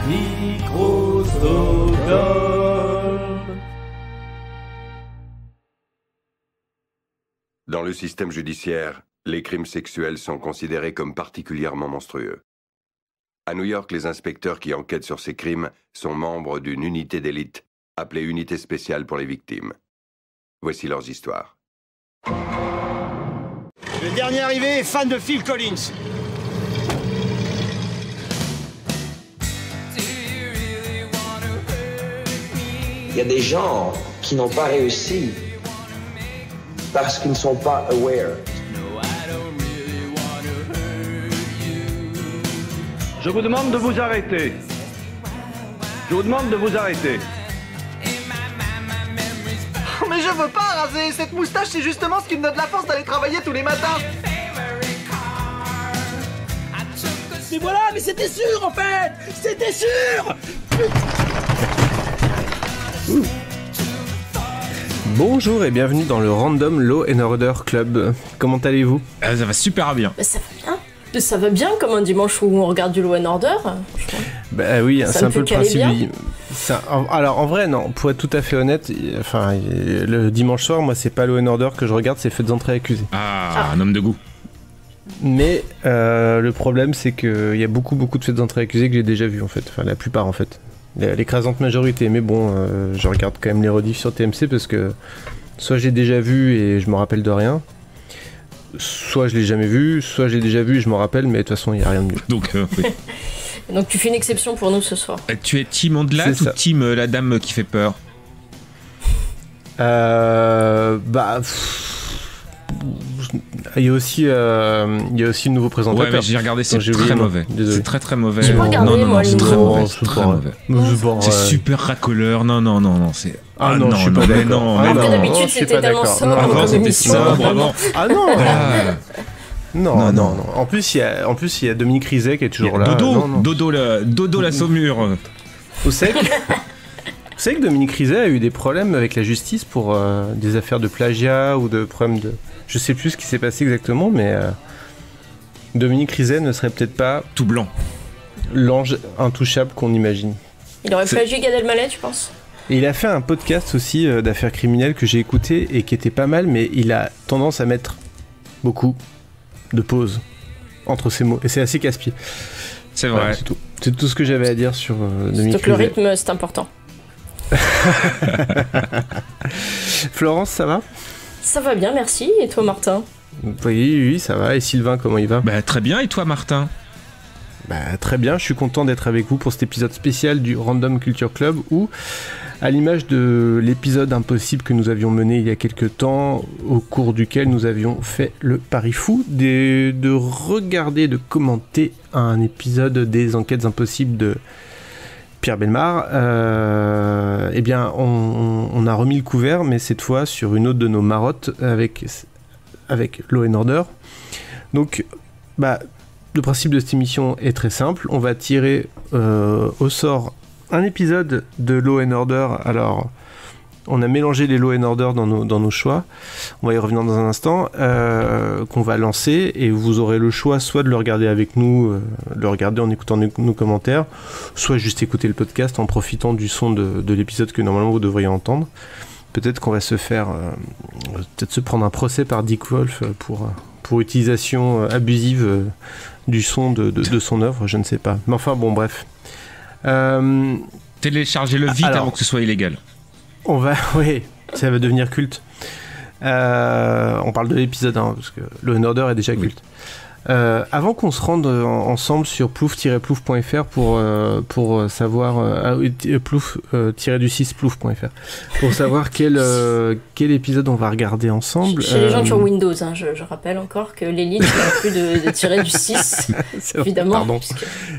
Microsoft. Dans le système judiciaire, les crimes sexuels sont considérés comme particulièrement monstrueux. À New York, les inspecteurs qui enquêtent sur ces crimes sont membres d'une unité d'élite appelée Unité spéciale pour les victimes. Voici leurs histoires. Le dernier arrivé est fan de Phil Collins. Il y a des gens qui n'ont pas réussi parce qu'ils ne sont pas aware. Je vous demande de vous arrêter. Je vous demande de vous arrêter. Oh, mais je veux pas raser. Cette moustache, c'est justement ce qui me donne la force d'aller travailler tous les matins. Mais voilà, mais c'était sûr en fait. C'était sûr. Bonjour et bienvenue dans le Random Law and Order Club. Comment allez-vous ? Ça va super bien. Ça va bien. Ça va bien comme un dimanche où on regarde du Law and Order. Bah oui, c'est un peu le principe du... Alors en vrai non, pour être tout à fait honnête, enfin le dimanche soir, moi c'est pas Law and Order que je regarde, c'est Faits entrées accusés. Ah, un homme de goût. Mais le problème c'est qu'il y a beaucoup de Faits entrées accusés que j'ai déjà vu en fait, enfin la plupart en fait. L'écrasante majorité, mais bon, je regarde quand même les rediffs sur TMC parce que soit j'ai déjà vu et je me rappelle de rien, soit je l'ai jamais vu, soit j'ai déjà vu et je m'en rappelle, mais de toute façon il n'y a rien de mieux. Donc, oui. Donc tu fais une exception pour nous ce soir. Tu es team Ondelat ou team la dame qui fait peur? Il y a aussi le nouveau présentateur. Ouais, mais j'ai regardé, c'est très mauvais. C'est très mauvais. J'ai pas regardé, non, c'est très mauvais. C'est très mauvais. C'est super racoleur. Non, c'est. Ah non, je suis pas d'accord. Non, alors que d'habitude c'était tellement sobre. Avant c'était sobre, avant. Ah non. Non. En plus, il y a Dominique Rizet qui est toujours là. Dodo la saumure. Vous savez que Dominique Rizet a eu des problèmes avec la justice pour des affaires de plagiat ou de problèmes de... Je sais plus ce qui s'est passé exactement, mais Dominique Rizet ne serait peut-être pas... Tout blanc. L'ange intouchable qu'on imagine. Il aurait plagié Gad Elmaleh, tu penses ? Et il a fait un podcast aussi d'affaires criminelles que j'ai écouté et qui était pas mal, mais il a tendance à mettre beaucoup de pauses entre ses mots. Et c'est assez casse-pied. C'est vrai. Voilà, c'est tout. C'est tout ce que j'avais à dire sur Dominique Donc le rythme, c'est important. Florence, ça va ? Ça va bien, merci. Et toi, Martin ? Oui, ça va. Et Sylvain, comment il va ? Bah très bien. Et toi, Martin ? Bah très bien. Je suis content d'être avec vous pour cet épisode spécial du Random Culture Club où, à l'image de l'épisode impossible que nous avions mené il y a quelques temps, au cours duquel nous avions fait le pari fou de regarder, de commenter un épisode des Enquêtes impossibles de Pierre Bellemare, eh bien on a remis le couvert, mais cette fois sur une autre de nos marottes avec Law and Order. Donc, le principe de cette émission est très simple. On va tirer au sort un épisode de Law and Order. Alors, on a mélangé les Law and Order dans nos choix. On va y revenir dans un instant. Qu'on va lancer et vous aurez le choix soit de le regarder avec nous, le regarder en écoutant nos commentaires, soit juste écouter le podcast en profitant du son de l'épisode que normalement vous devriez entendre. Peut-être qu'on va se prendre un procès par Dick Wolf pour utilisation abusive du son de son œuvre, je ne sais pas. Mais enfin bon, bref. Téléchargez-le vite avant que ce soit illégal. Oui, ça va devenir culte. On parle de l'épisode 1, parce que Law and Order est déjà culte. Avant qu'on se rende ensemble sur plouf-plouf.fr pour savoir plouf-du6plouf.fr pour savoir quel épisode on va regarder ensemble. Chez les gens qui ont Windows, hein, je rappelle encore que l'élite n'a plus de tirer du 6, évidemment. Pardon.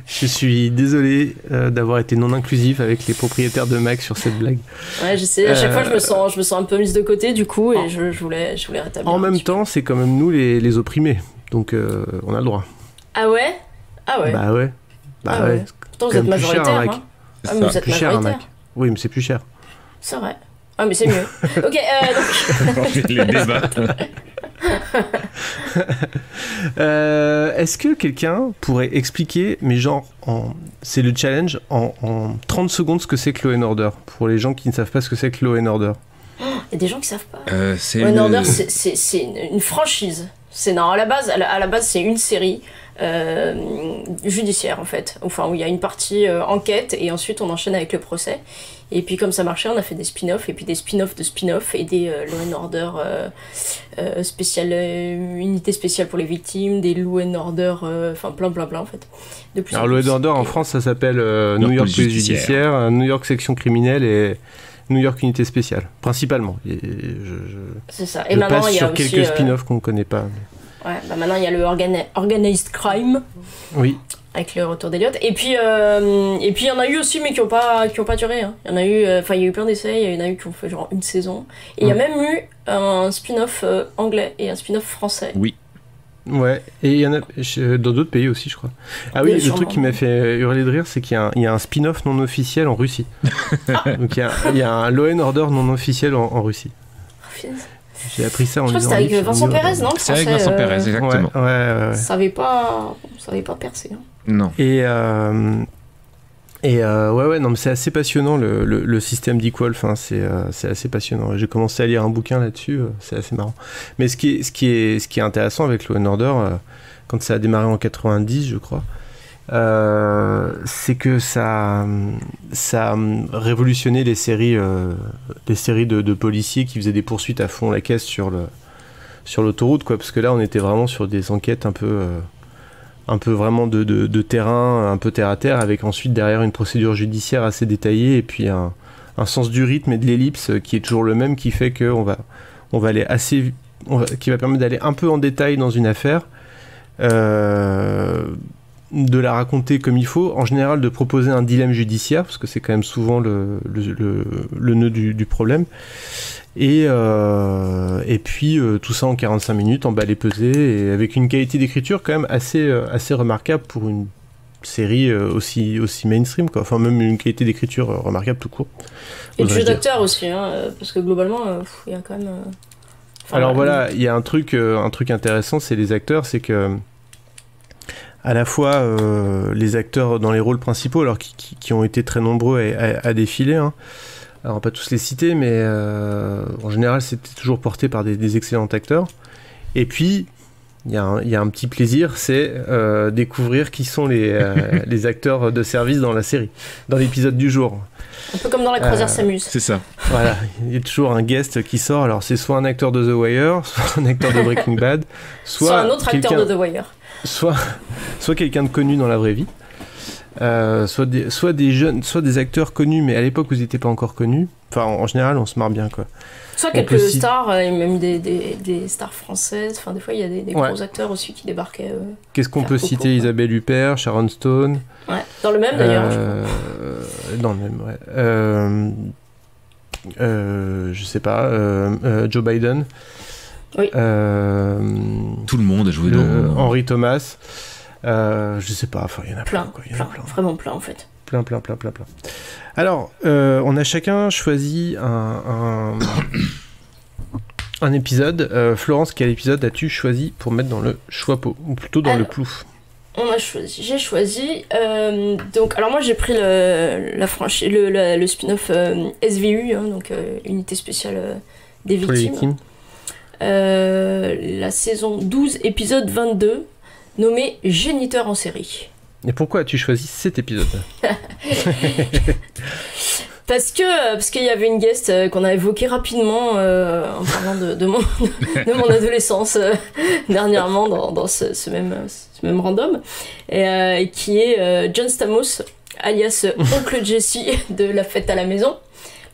Je suis désolé d'avoir été non inclusif avec les propriétaires de Mac sur cette blague. Ouais, je sais, à chaque fois je me sens un peu mise de côté du coup et je voulais rétablir. En même temps, c'est quand même nous les opprimés. Donc on a le droit. Ah ouais ? Bah ouais. Pourtant vous êtes majoritaire, hein. Ah mais vous êtes majoritaire. Oui, mais c'est plus cher. C'est vrai. Ah mais c'est mieux. Ok, donc... Les débats. Est-ce que quelqu'un pourrait expliquer, mais genre, c'est le challenge, en 30 secondes ce que c'est que Law & Order, pour les gens qui ne savent pas ce que c'est que Law & Order? Il y a des gens qui savent pas. Law & Order, c'est une franchise. À la base, c'est une série judiciaire, en fait. Enfin, où il y a une partie enquête, et ensuite on enchaîne avec le procès. Et puis comme ça marchait, on a fait des spin-offs, et puis des spin-offs de spin-offs, et des Law & Order unités spéciales pour les victimes, des Law & Order, enfin plein en fait. Alors Law & Order en France, ça s'appelle New York Police Judiciaire, New York Section Criminelle et New York Unité Spéciale, principalement. C'est ça. Et maintenant, il y a sur aussi, quelques spin-offs qu'on ne connaît pas. Ouais, maintenant il y a le Organized Crime. Oui. Avec le retour d'Elliot. Et puis il y en a eu aussi, mais qui ont pas duré. Hein. Il y en a eu, il y a eu plein d'essais. Il y en a eu qui ont fait genre une saison. Et il y a même eu un spin-off anglais et un spin-off français. Oui. Ouais, et il y en a dans d'autres pays aussi, je crois. Ah oui, le truc qui m'a fait hurler de rire, c'est qu'il y a un spin-off non officiel en Russie. Donc il y a un Law & Order non officiel en Russie. J'ai appris ça en lisant. Je crois que c'était avec Vincent Pérez, non? C'est avec Vincent Pérez, exactement. Ouais. Ça avait pas percé. Hein. Non. Et non, mais c'est assez passionnant le système d'Equal. Enfin, c'est assez passionnant. J'ai commencé à lire un bouquin là-dessus, c'est assez marrant. Mais ce qui est intéressant avec Law & Order, quand ça a démarré en 90, je crois, c'est que ça a révolutionné les séries de policiers qui faisaient des poursuites à fond la caisse sur l'autoroute, quoi, parce que là on était vraiment sur des enquêtes un peu vraiment de terrain, un peu terre à terre, avec ensuite derrière une procédure judiciaire assez détaillée, et puis un sens du rythme et de l'ellipse qui est toujours le même, qui fait qu'on va aller qui va permettre d'aller un peu en détail dans une affaire, de la raconter comme il faut, en général de proposer un dilemme judiciaire, parce que c'est quand même souvent le nœud du problème, et puis tout ça en 45 minutes, emballé, pesé, et avec une qualité d'écriture quand même assez remarquable pour une série aussi mainstream, quoi. Enfin même une qualité d'écriture remarquable tout court. Et le jeu d'acteur aussi, hein, parce que globalement il y a quand même... Alors voilà, il y a un truc intéressant, c'est les acteurs, c'est que à la fois les acteurs dans les rôles principaux, alors qui ont été très nombreux à défiler, hein. Alors pas tous les citer, mais en général c'était toujours porté par des excellents acteurs. Et puis il y a un petit plaisir, c'est découvrir qui sont les acteurs de service dans la série, dans l'épisode du jour. Un peu comme dans La Croisière s'amuse. C'est ça. Voilà, il y a toujours un guest qui sort. Alors c'est soit un acteur de The Wire, soit un acteur de Breaking Bad, soit un autre acteur de The Wire. Soit quelqu'un de connu dans la vraie vie, soit des jeunes, soit des acteurs connus, mais à l'époque où ils n'étaient pas encore connus. Enfin, en général, on se marre bien, quoi. Soit quelques stars, et même des stars françaises. Enfin, des fois, il y a des gros acteurs aussi qui débarquaient. Qu'est-ce qu'on peut citer? Isabelle Huppert, Sharon Stone. Ouais, dans le même d'ailleurs. Dans le même, ouais. Je sais pas. Joe Biden. Oui. Tout le monde a joué dans... Henry Thomas. Je sais pas, enfin, il y en a plein. Quoi. Plein, vraiment plein en fait. Plein. Alors, on a chacun choisi un épisode. Florence, quel épisode as-tu choisi pour mettre dans le choix-pot, ou plutôt dans le plouf? J'ai choisi. Donc, alors moi j'ai pris le spin-off SVU, hein, donc Unité Spéciale des Victimes. La saison 12, épisode 22, nommé Géniteur en série. Et pourquoi as-tu choisi cet épisode? Parce qu'il y avait une guest qu'on a évoquée rapidement en parlant de mon adolescence dernièrement dans ce même random, et qui est John Stamos, alias Oncle Jesse de La Fête à la Maison.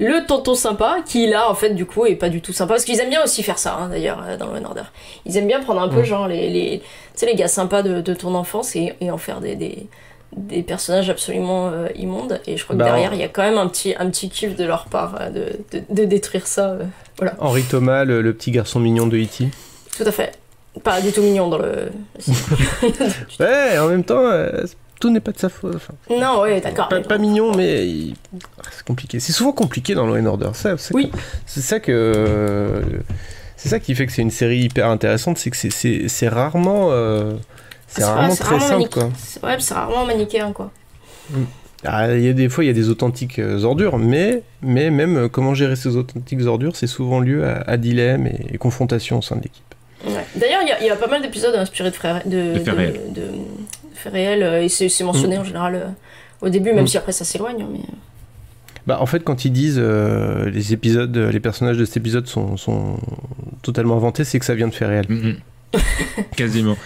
Le tonton sympa, qui là en fait du coup est pas du tout sympa, parce qu'ils aiment bien aussi faire ça, hein, d'ailleurs dans Law & Order. Ils aiment bien prendre un peu genre les gars sympas de ton enfance et en faire des personnages absolument immondes, et je crois que derrière il y a quand même un petit kiff de leur part de détruire ça, voilà. Henry Thomas, le petit garçon mignon de E.T. Tout à fait. Pas du tout mignon dans le... Ouais, en même temps... tout n'est pas de sa faute. Enfin, non, ouais, d'accord. Pas mignon, mais c'est compliqué. C'est souvent compliqué dans Law & Order. Oui. C'est ça que C'est ça qui fait que c'est une série hyper intéressante, c'est que c'est rarement, c'est rarement très simple, quoi. C'est rarement manichéen, quoi. Il y a des fois, il y a des authentiques ordures, mais même comment gérer ces authentiques ordures, c'est souvent lieu à dilemme et confrontation au sein de l'équipe. Ouais. D'ailleurs, il y a pas mal d'épisodes inspirés de faits réels, et c'est mentionné en général au début, même si après ça s'éloigne. Mais... En fait, quand ils disent les personnages de cet épisode sont totalement inventés, c'est que ça vient de faits réels. Quasiment.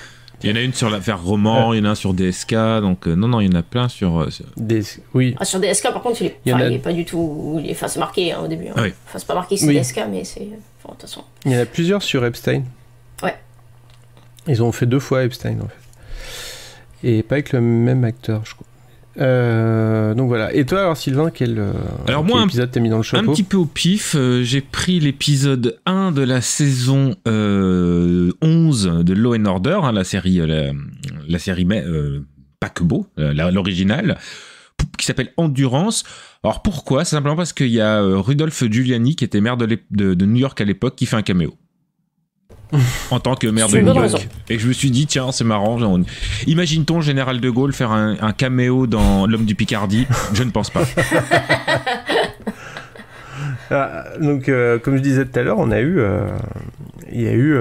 Il y en a une sur l'affaire Roman, il y en a un sur DSK, donc non, il y en a plein sur... Oui. Sur DSK, par contre, il est pas du tout... Enfin, c'est marqué au début. Hein. Oui. Enfin, c'est pas marqué c'est DSK, mais c'est... Enfin, de toute façon... Il y en a plusieurs sur Epstein. Ouais. Ils ont fait 2 fois Epstein, en fait. Et pas avec le même acteur, je crois. Donc voilà. Et toi, alors Sylvain, quel épisode t'as mis dans le chapeau? Un petit peu au pif, j'ai pris l'épisode 1 de la saison 11 de Law & Order, hein, la série paquebot, l'original, qui s'appelle Endurance. Alors pourquoi? C'est simplement parce qu'il y a Rudolph Giuliani, qui était maire de New York à l'époque, qui fait un caméo. En tant que maire de New York. Et je me suis dit, tiens, c'est marrant. Imagine-t-on le général de Gaulle faire un caméo dans L'Homme du Picardie? Je ne pense pas. Donc, comme je disais tout à l'heure, il y a eu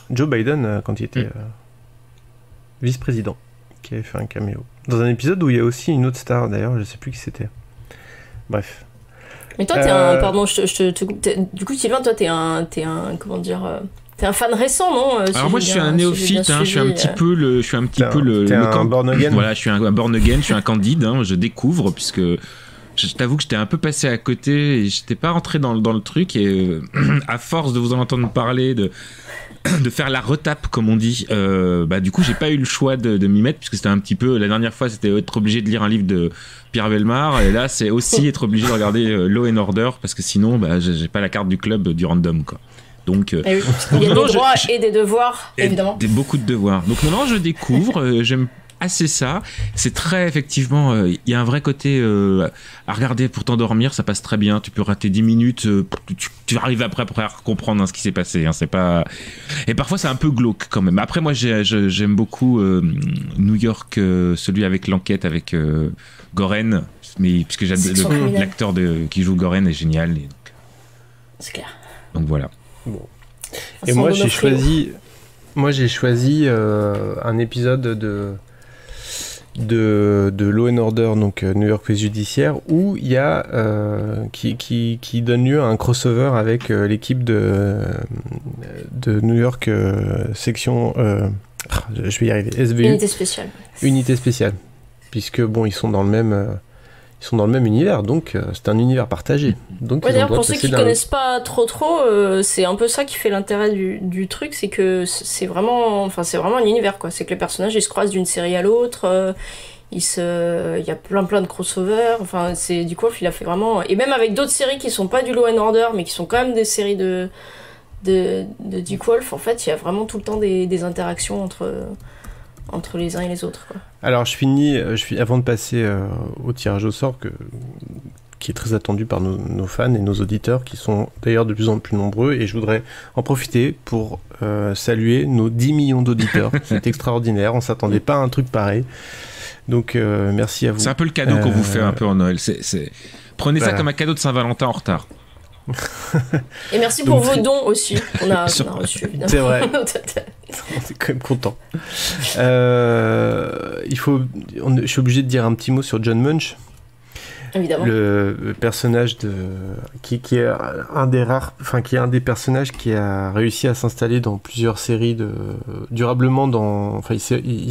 Joe Biden quand il était vice-président, qui avait fait un caméo. Dans un épisode où il y a aussi une autre star, d'ailleurs, je ne sais plus qui c'était. Bref. Mais toi, t'es un... Pardon, du coup, Sylvain, toi, t'es un comment dire... T'es un fan récent, non? Alors moi, je suis un néophyte, je suis un petit peu le... T'es un born again. Voilà, je suis un born again, je suis un candide, je découvre, puisque je t'avoue que j'étais un peu passé à côté, et j'étais pas rentré dans le truc, et à force de vous en entendre parler, de faire la retape, comme on dit, du coup, j'ai pas eu le choix de m'y mettre, puisque c'était un petit peu... La dernière fois, c'était être obligé de lire un livre de Pierre Bellemare, et là, c'est aussi être obligé de regarder Law & Order, parce que sinon, j'ai pas la carte du club du random, quoi. Donc, il y a des droits et des devoirs, évidemment. Beaucoup de devoirs. Donc maintenant, je découvre, j'aime assez ça. C'est très, effectivement, il y a un vrai côté à regarder pour t'endormir, ça passe très bien. Tu peux rater 10 minutes, tu arrives après à comprendre ce qui s'est passé. C'est pas... Et parfois, c'est un peu glauque quand même. Après, moi, j'aime beaucoup New York, celui avec l'enquête avec Goren, mais puisque l'acteur qui joue Goren est génial. Et donc... C'est clair. Donc voilà. Bon. Et moi j'ai choisi un épisode de Law & Order, donc New York Police Judiciaire, où il y a qui donne lieu à un crossover avec l'équipe de New York section je vais y arriver, SVU, unité spéciale, puisque bon, ils sont dans le même univers, donc c'est un univers partagé. Donc d'ailleurs, pour ceux qui connaissent pas trop, c'est un peu ça qui fait l'intérêt du truc, c'est que c'est vraiment un univers, quoi. C'est que les personnages ils se croisent d'une série à l'autre, il y a plein de crossovers. Enfin, c'est du coup, il a fait vraiment, et même avec d'autres séries qui sont pas du Law & Order, mais qui sont quand même des séries de Dick Wolf. En fait, il y a vraiment tout le temps des interactions entre les uns et les autres, quoi. Alors avant de passer au tirage au sort qui est très attendu par nos fans et nos auditeurs, qui sont d'ailleurs de plus en plus nombreux, et je voudrais en profiter pour saluer nos 10 millions d'auditeurs. C'est extraordinaire, on s'attendait pas à un truc pareil, donc merci à vous. C'est un peu le cadeau qu'on vous fait un peu en Noël. Prenez ça comme un cadeau de Saint-Valentin en retard. Et merci pour vos dons aussi qu'on a reçus, évidemment. C'est vrai. On est quand même content. Je suis obligé de dire un petit mot sur John Munch. Évidemment. Le personnage qui est un des rares, qui est un des personnages qui a réussi à s'installer dans plusieurs séries durablement il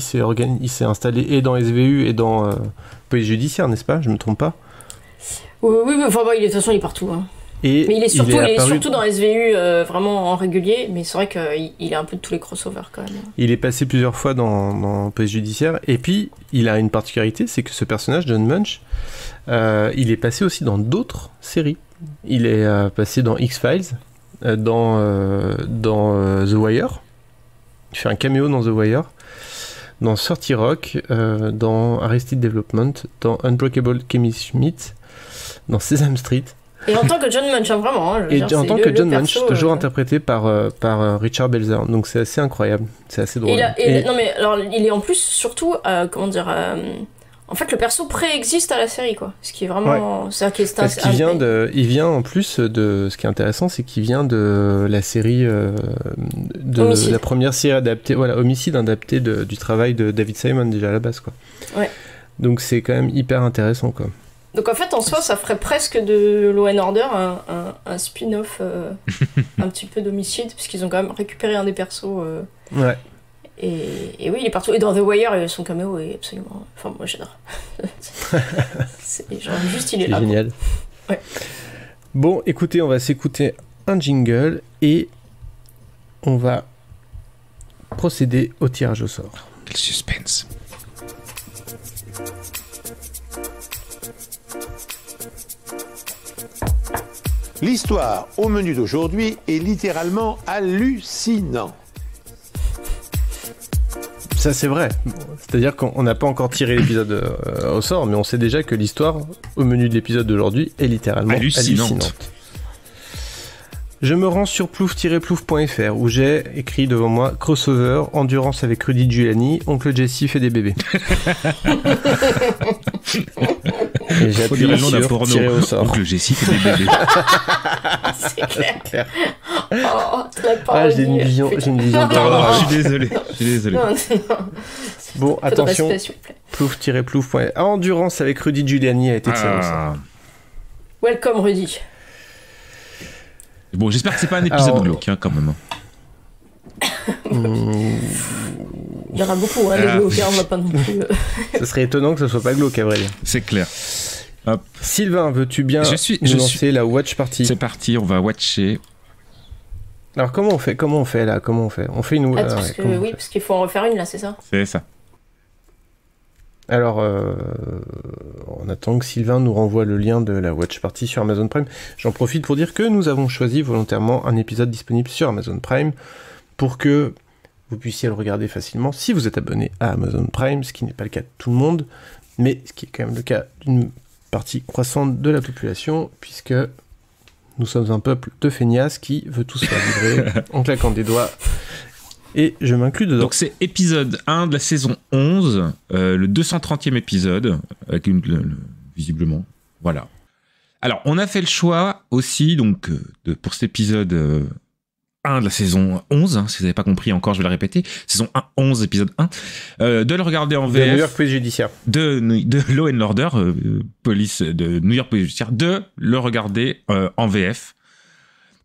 s'est installé et dans SVU et dans Police Judiciaire, n'est-ce pas? Je me trompe pas? Oui, de toute façon il est partout, hein. Mais il est surtout dans SVU vraiment en régulier, mais c'est vrai qu'il est un peu de tous les crossovers quand même. Il est passé plusieurs fois dans Police Judiciaire, et puis il a une particularité, c'est que ce personnage, John Munch, il est passé aussi dans d'autres séries. Il est passé dans X-Files, dans The Wire, il fait un caméo dans The Wire, dans 30 Rock, dans Arrested Development, dans Unbreakable Kimmy Schmidt, dans Sesame Street. Et en tant que John Munch, hein, vraiment. Hein, Et en tant que John Munch, perso, toujours interprété par Richard Belzer. Donc c'est assez incroyable, c'est assez drôle. Non mais alors il est en plus surtout comment dire. En fait, le perso préexiste à la série, quoi. Ce qui est vraiment. Ouais. C'est parce qu'il vient il vient en plus de. Ce qui est intéressant, c'est qu'il vient de la série de Homicide. la première série adaptée, voilà, Homicide, adapté du travail de David Simon déjà à la base, quoi. Ouais. Donc c'est quand même hyper intéressant, quoi. Donc en fait, en soi, ça ferait presque de Law & Order un spin-off un petit peu d'Homicide, puisqu'ils ont quand même récupéré un des persos. Ouais. Et oui, il est partout. Et dans The Wire, son caméo est absolument. Enfin, moi j'adore. Genre, juste, il est là. Génial. Ouais. Bon, écoutez, on va s'écouter un jingle et on va procéder au tirage au sort. Quel suspense. L'histoire au menu d'aujourd'hui est littéralement hallucinante. Ça c'est vrai, c'est-à-dire qu'on n'a pas encore tiré l'épisode au sort, mais on sait déjà que l'histoire au menu de l'épisode d'aujourd'hui est littéralement hallucinante. Je me rends sur plouf-plouf.fr où j'ai écrit devant moi crossover, endurance avec Rudy Giuliani, oncle Jesse fait des bébés. Et j'appuie sur tirer au sort. Oncle Jesse fait des bébés. C'est clair. Oh, très parodie. J'ai une vision Pardon, je suis désolé. Non. Bon, attention, plouf-plouf.fr. Endurance avec Rudy Giuliani a été tiré au sort. Welcome Rudy. Bon, j'espère que c'est pas un épisode glauque, hein, quand même. Il y en a beaucoup, hein, les glauques, on va pas non plus. Ça serait étonnant que ce soit pas glauque, à vrai dire. C'est clair. Hop. Sylvain, veux-tu bien lancer la watch party ? C'est parti, on va watcher. Alors comment on fait là ? On fait une... parce qu'il faut en refaire une là, c'est ça ? C'est ça. Alors, on attend que Sylvain nous renvoie le lien de la watch party sur Amazon Prime. J'en profite pour dire que nous avons choisi volontairement un épisode disponible sur Amazon Prime pour que vous puissiez le regarder facilement si vous êtes abonné à Amazon Prime, ce qui n'est pas le cas de tout le monde, mais ce qui est quand même le cas d'une partie croissante de la population, puisque nous sommes un peuple de feignasses qui veut tout se faire livrer en claquant des doigts. Et je m'inclus dedans. Donc c'est épisode 1 de la saison 11, le 230e épisode, avec visiblement, voilà. Alors, on a fait le choix aussi, donc, pour cet épisode 1 de la saison 11, hein, si vous n'avez pas compris encore, je vais le répéter, saison 1, 11, épisode 1, de le regarder en VF. De New York Police Judiciaire. De Law & Order, police de New York Police Judiciaire, de le regarder en VF.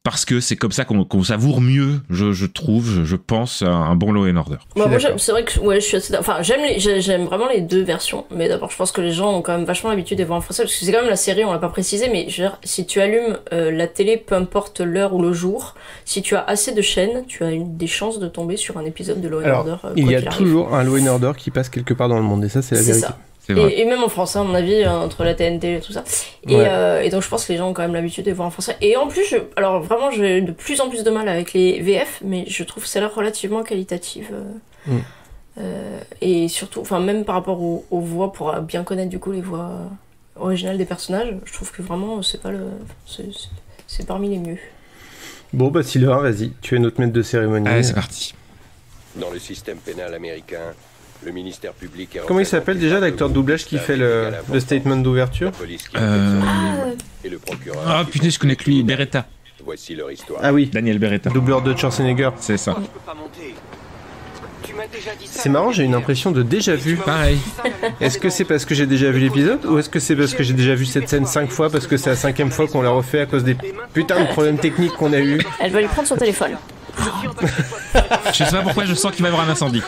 Parce que c'est comme ça qu'on savoure mieux, je trouve, je pense, un bon Law & Order. Moi, c'est vrai que je suis assez... Enfin, j'aime vraiment les deux versions, mais d'abord, je pense que les gens ont quand même vachement l'habitude de voir en français, parce que c'est quand même la série, on l'a pas précisé, mais je veux dire, si tu allumes la télé, peu importe l'heure ou le jour, si tu as assez de chaînes, tu as des chances de tomber sur un épisode de Law & Order. Il y a toujours un Law & Order qui passe quelque part dans le monde, et ça, c'est la vérité. Ça. Et même en français, à mon avis, entre la TNT et tout ça. Et donc je pense que les gens ont quand même l'habitude de voir en français. Et en plus, alors vraiment, j'ai de plus en plus de mal avec les VF, mais je trouve celle-là relativement qualitative. Et surtout, enfin même par rapport aux voix, pour bien connaître du coup les voix originales des personnages, je trouve que vraiment c'est pas c'est parmi les mieux. Bon bah Sylvain, vas-y, tu es notre maître de cérémonie. Allez, c'est parti. Dans le système pénal américain, le ministère public est... Comment il s'appelle déjà l'acteur de doublage qui fait le statement d'ouverture ? Et le procureur... Ah putain, je connais que lui, Beretta. Voici leur histoire. Ah oui, Daniel Beretta. doubleur de Schwarzenegger. C'est ça. C'est marrant, j'ai une impression de déjà vu. Pareil. Est-ce que c'est parce que j'ai déjà vu l'épisode ou est-ce que c'est parce que j'ai déjà vu cette scène 5 fois parce que c'est la 5e fois qu'on l'a refait à cause des putains de problèmes techniques qu'on a eu ? Elle va lui prendre son téléphone. Je sais pas pourquoi je sens qu'il va y avoir un incendie.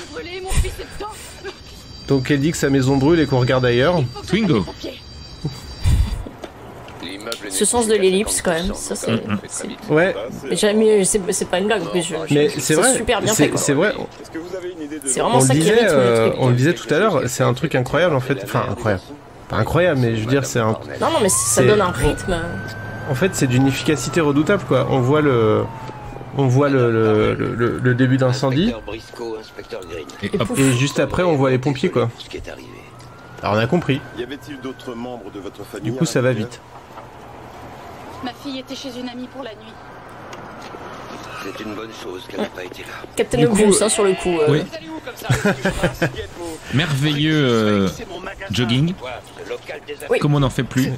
Donc elle dit que sa maison brûle et qu'on regarde ailleurs. Twingo. Ce sens de l'ellipse quand même, ça c'est... Ouais. Mais c'est pas une blague en plus. Mais c'est vrai, super bien fait, c'est vrai. C'est vraiment ça qui rythme le truc. On le disait tout à l'heure, c'est un truc incroyable en fait. Enfin incroyable. Pas incroyable, mais je veux dire c'est un... Non mais ça donne un rythme. En fait c'est d'une efficacité redoutable quoi. On voit le début d'incendie et juste après on voit les pompiers quoi. Alors on a compris. Du coup ça va vite. Ma fille était chez une amie pour la nuit. C'est une bonne chose qu'elle n'ait pas été là. Captain Obvious, hein, sur le coup. Oui. Merveilleux jogging. Oui. Comme on n'en fait plus.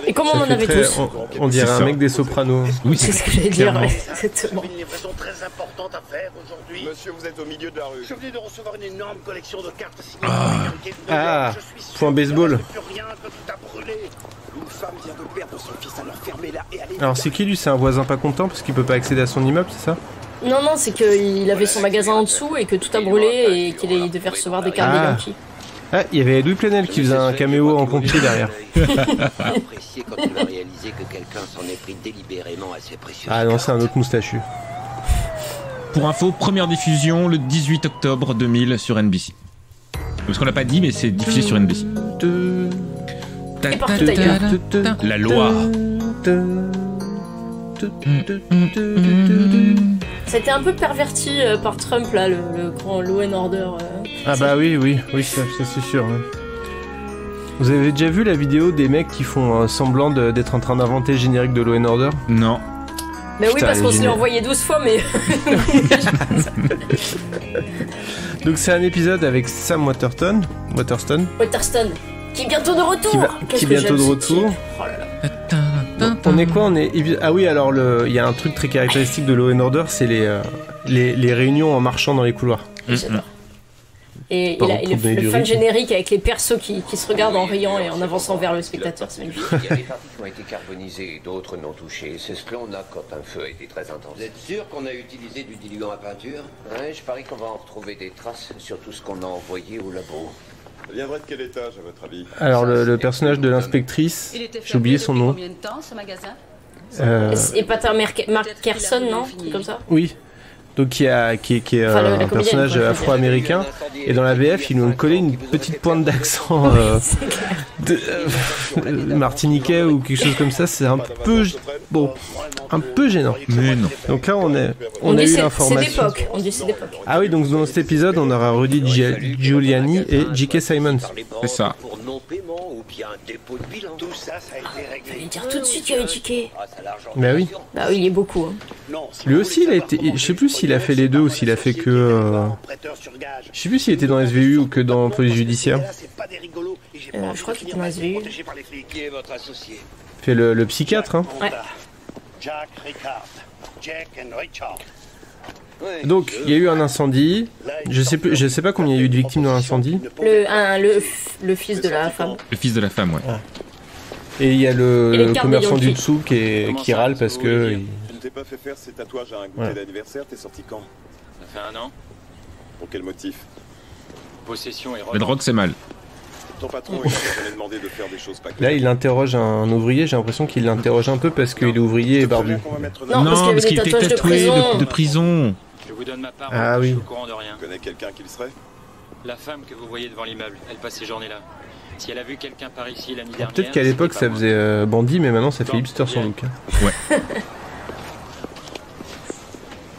Et comme on en avait tous. On dirait un mec des Sopranos. Oui, c'est ce que j'allais dire. Ouais, exactement. Une livraison très importante à faire aujourd'hui. Monsieur, vous êtes au milieu de la rue. Je venais de recevoir une énorme collection de cartes signées. Point baseball. Une femme vient de perdre son fils, alors fermez-la et allez. Alors c'est qui lui? C'est un voisin pas content parce qu'il peut pas accéder à son immeuble, c'est ça? Non, c'est qu'il avait son magasin en dessous et que tout a brûlé et qu'il devait recevoir des cartes des Yankees. Ah, il y avait Louis Plenel qui faisait un caméo en pompier derrière. Apprécié quand il va réaliser que quelqu'un s'en est pris délibérément à ses précieuses. Ah non, c'est un autre moustachu. Pour info, première diffusion le 18 octobre 2000 sur NBC. Parce qu'on l'a pas dit, mais c'est diffusé sur NBC. Et partout ailleurs. La Loire. C'était un peu perverti par Trump, là, le grand Law and Order. Ah bah oui, ça c'est sûr. Hein. Vous avez déjà vu la vidéo des mecs qui font semblant d'être en train d'inventer le générique de Law and Order? Non. Mais oui, parce qu'on se l'est envoyé 12 fois, mais... Donc c'est un épisode avec Sam Waterston, qui est bientôt de retour. Qui est bientôt de retour. Oh là là. On est quoi? Ah oui, alors il y a un truc très caractéristique de Law and Order, c'est les réunions en marchant dans les couloirs. J'adore. Et le fan générique avec les persos qui se regardent en riant et en avançant vers le spectateur, c'est magnifique. Il y a des parties qui ont été carbonisées et d'autres non touchées. C'est ce que l'on a quand un feu a été très intense. Vous êtes sûr qu'on a utilisé du diluant à peinture? Ouais, je parie qu'on va en retrouver des traces sur tout ce qu'on a envoyé au labo. Ça viendrait de quel étage, à votre avis? Alors le personnage de l'inspectrice, j'ai oublié son nom. Combien de temps, ce magasin? Et pas ta Mark Kerson, non? Comme ça? Oui. Donc qui est un personnage afro-américain, et dans la VF ils nous ont collé une petite pointe d'accent martiniquais ou quelque chose comme ça. C'est un peu un peu gênant. Mais non. Donc là on a eu l'information. On dit c'est d'époque. Ah oui, donc dans cet épisode on aura Rudy Giuliani et J.K. Simons. C'est ça. Pour non-paiement ou bien dépôt de bilan. Tout ça, ça a été réglé. Fallait dire tout de suite qu'il y avait J.K. Bah oui. Bah oui, il est beaucoup. Hein. Lui aussi il a été, je sais plus s'il a fait les deux ou s'il a fait que je sais plus s'il était dans SVU ou que dans Police Judiciaire. Je crois qu'il était dans SVU. Qui est votre associé? Fait le psychiatre, hein. Ouais. Jack and Richard. Donc il y a eu un incendie. Je sais pas combien il y a eu de victimes dans l'incendie. Le fils de la femme. Le fils de la femme, ouais. Et il y a le commerçant du dessous qui râle parce que... Tu ne t'es pas fait faire ces tatouages à un goûter d'anniversaire, t'es sorti quand? Ça fait 1 an. Pour quel motif? Possession et La drogue, c'est mal. Ton patron, il t'a demandé de faire des choses pas claires. Là, il interroge un ouvrier, j'ai l'impression qu'il l'interroge un peu parce qu'il est ouvrier et barbu. Non, parce qu'il était tatoué de prison. Je vous donne ma part, ah, oui. je suis au courant de rien. Tu connais quelqu'un qui le serait? La femme que vous voyez devant l'immeuble, elle passe ces journées-là. Si elle a vu quelqu'un par ici l'année dernière... Peut-être qu'à l'époque ça faisait bandit, mais maintenant ça fait hipster sans doute. Ouais.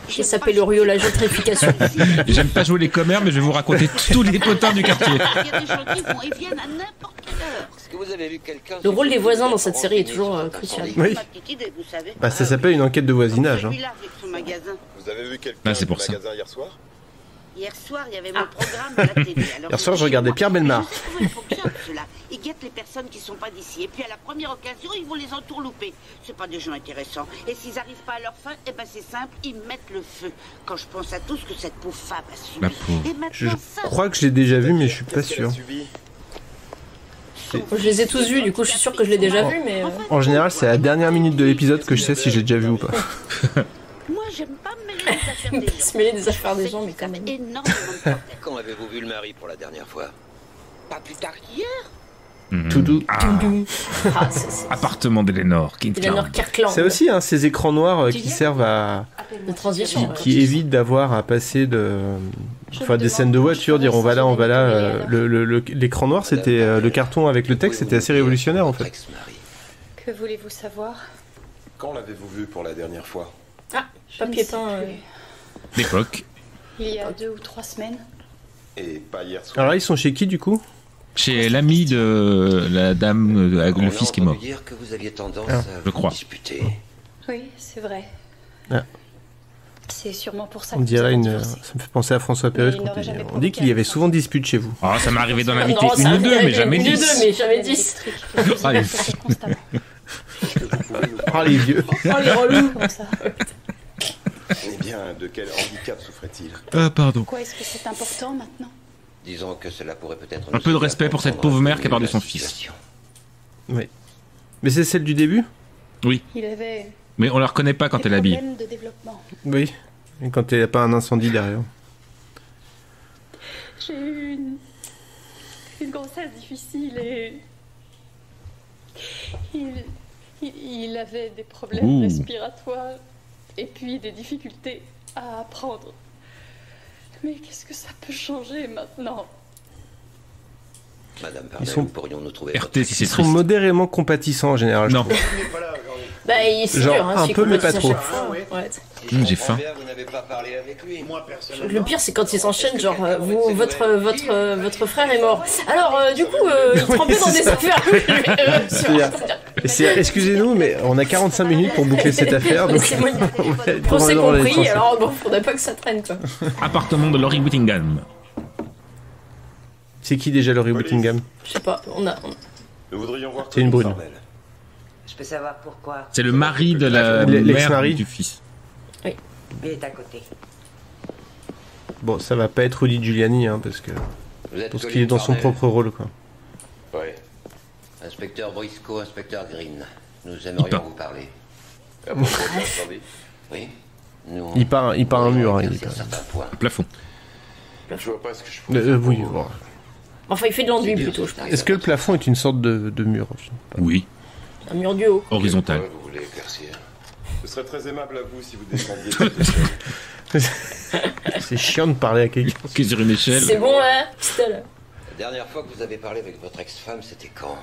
Qui s'appelle Orio la gentrification. J'aime pas jouer les commères, mais je vais vous raconter tous les potins du quartier. Il y a des gens qui vont et viennent à n'importe quelle heure. Est-ce que vous avez vu quelqu'un? Le rôle des voisins dans cette série est toujours crucial. Oui. Bah ça s'appelle une enquête de voisinage. Hein. Vous avez vu quelqu'un c'est pour au ça. magasin hier soir? Hier soir, il y avait mon programme à la télé. Alors, Hier soir, je regardais Pierre Bellemare. Il fonctionne, cela. Ils guettent les personnes qui sont pas d'ici. Et puis, à la première occasion, ils vont les entourlouper. C'est pas des gens intéressants. Et s'ils arrivent pas à leur fin, eh ben, c'est simple, ils mettent le feu. Quand je pense à tout ce que cette pauvre femme a subi. La pauvre. Et maintenant, Je ça, crois que je l'ai déjà vu, mais je suis pas sûr. Je les ai tous vus, du coup je suis sûr que je l'ai déjà vu, mais... En général, c'est à la dernière minute de l'épisode que je sais si j'ai déjà vu ou pas. moi, j'aime pas me mêler des affaires des gens. Se mêler des affaires des gens, mais quand même. Énormément de problèmes. Quand avez-vous vu le mari pour la dernière fois? Pas plus tard qu'hier. Tout doux. Ah, Appartement d'Elénor, Eleanor Kirkland. C'est aussi hein, ces écrans noirs qui servent à... De transition. qui évitent d'avoir à passer des scènes de voiture, dire on va là, on va là. L'écran noir, c'était le carton avec le texte, c'était assez révolutionnaire en fait. Que voulez-vous savoir? Quand l'avez-vous vu pour la dernière fois? Ah, papier peint. L'époque. Il y a 2 ou 3 semaines. Et pas hier soir? Alors là, ils sont chez qui du coup? Chez l'ami de la dame, le fils qui est mort. Dire que vous aviez tendance Ah, à je vous crois. disputer. Oui, c'est vrai. Ah. C'est sûrement pour ça On que dirait vous une. avez Ça me fait penser à François Pérus. Mais il n'aurait jamais On dit qu'il y avait souvent de disputes chez vous. Ah, ça m'est arrivé d'en inviter Non, ça une ou arrive deux, mais avec jamais une ou 10. deux, mais jamais 10. Ah, les Ah, les vieux. Oh, les relous. comme ça. Eh bien, de quel handicap souffrait-il? Ah, pardon. Pourquoi est-ce que c'est important maintenant? Disons que cela pourrait peut-être... Un peu de respect pour cette pauvre mère qui a perdu son fils. Oui. Mais c'est celle du début? Oui. Il avait Mais on la reconnaît pas quand des elle est habillée. problèmes de développement. Oui. Et quand il n'y a pas un incendie derrière. J'ai eu une grossesse difficile et il avait des problèmes Ouh. respiratoires et puis des difficultés à apprendre. Mais qu'est-ce que ça peut changer maintenant? Madame Ils Parnell, sont- nous pourrions nous trouver... RT si c'est Ils sont triste. modérément compatissants en général. Non. Bah, c'est Genre, dur, hein, un celui peu, qu'on mais passe pas à trop. chaque fois. Ouais. J'ai faim. Vous n'avez pas parlé avec lui. Moi, personnellement. Le pire, c'est quand ils s'enchaînent, genre, votre frère est mort. Alors, du coup, il trempait dans des affaires. Excusez-nous, mais on a 45 minutes pour boucler cette affaire. Donc... C'est moi. Ouais, Procès dans les compris, tranchées. alors bon, faudrait pas que ça traîne, quoi. Appartement de Laurie Whittingham. C'est qui déjà Laurie Whittingham? Je sais pas, on a... Nous voudrions voir C'est une brune. Parnell. Je peux savoir pourquoi. C'est le mari de la L'ex-mari. mère du fils. Il est à côté. Bon, ça va pas être Rudy Giuliani, hein, parce que. Vous êtes Parce qu'il Colin est dans son Parnell. propre rôle, quoi. Oui. Inspecteur Briscoe, inspecteur Green. Nous aimerions vous parler. Oui. Nous... Il part un mur, hein, il est éclaircir certains points. Plafond. Je vois pas ce que je peux oui, bon. Enfin, il fait de l'enduit, plutôt, je pense. Est-ce que le plafond est une sorte de mur? Oui. Un mur du haut. Horizontal. Ouais, vous voulez éclaircir. Ce serait très aimable à vous si vous descendiez. C'est chiant de parler à quelqu'un. Que sur une échelle. C'est bon, hein, Putain, là. La dernière fois que vous avez parlé avec votre ex-femme, c'était quand?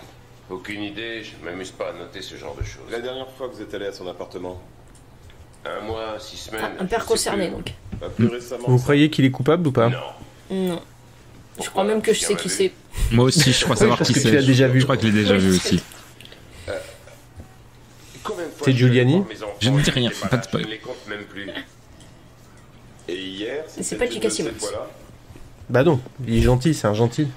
Aucune idée, je m'amuse pas à noter ce genre de choses. La dernière fois que vous êtes allé à son appartement? 1 mois, 6 semaines. Un père concerné, donc. Pas plus récemment. Vous croyez qu'il est coupable ou pas? Non. Je crois même que je sais qui c'est. Moi aussi, je crois savoir parce qui que c'est. tu l'as déjà vu. Je crois que je l'ai déjà vu aussi. C'est Giuliani? Je ne dis rien, pas de Je spoil. ne les compte même plus. Et hier, C'est pas J.K. Simmons. Bah non, il est gentil, c'est un gentil.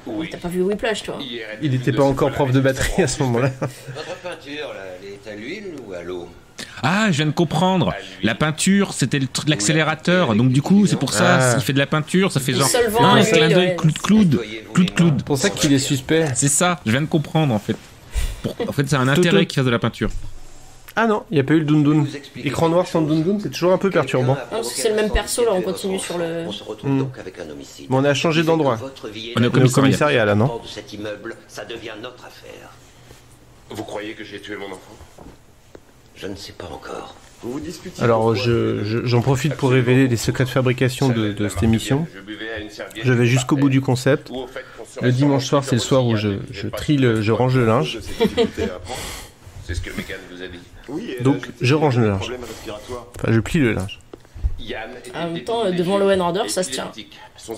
Oui. T'as pas vu Whiplash, toi? Il était pas encore prof de batterie à ce moment-là. Votre peinture, là, elle est à l'huile ou à l'eau? Ah, je viens de comprendre. La peinture, c'était l'accélérateur. Donc du coup, c'est pour ça, Ah. s'il fait de la peinture, ça fait genre solvant un à clin l'huile, d'œil, ouais. cloud. C'est pour ça qu'il est suspect. C'est ça, je viens de comprendre en fait. En fait, c'est un intérêt qu'il fasse de la peinture. Ah non, il n'y a pas eu le Dundun. Écran noir sans Dundun, c'est toujours un peu perturbant. Non, c'est le même perso, là, on continue sur le... On se retrouve donc avec un homicide. Mais on a changé d'endroit. Votre vie On est au commissariat là, non? de cet immeuble, ça devient notre affaire. Vous croyez que j'ai tué mon enfant? Je ne sais pas encore. Vous vous disputiez. Alors j'en profite pour révéler les secrets de fabrication de cette émission. Je vais jusqu'au bout du concept. Le dimanche soir, c'est le soir où je range le linge. C'est ce que Megan vous a dit. Donc je range le linge. Enfin, je plie le linge. En même temps, devant Law & Order, ça se tient.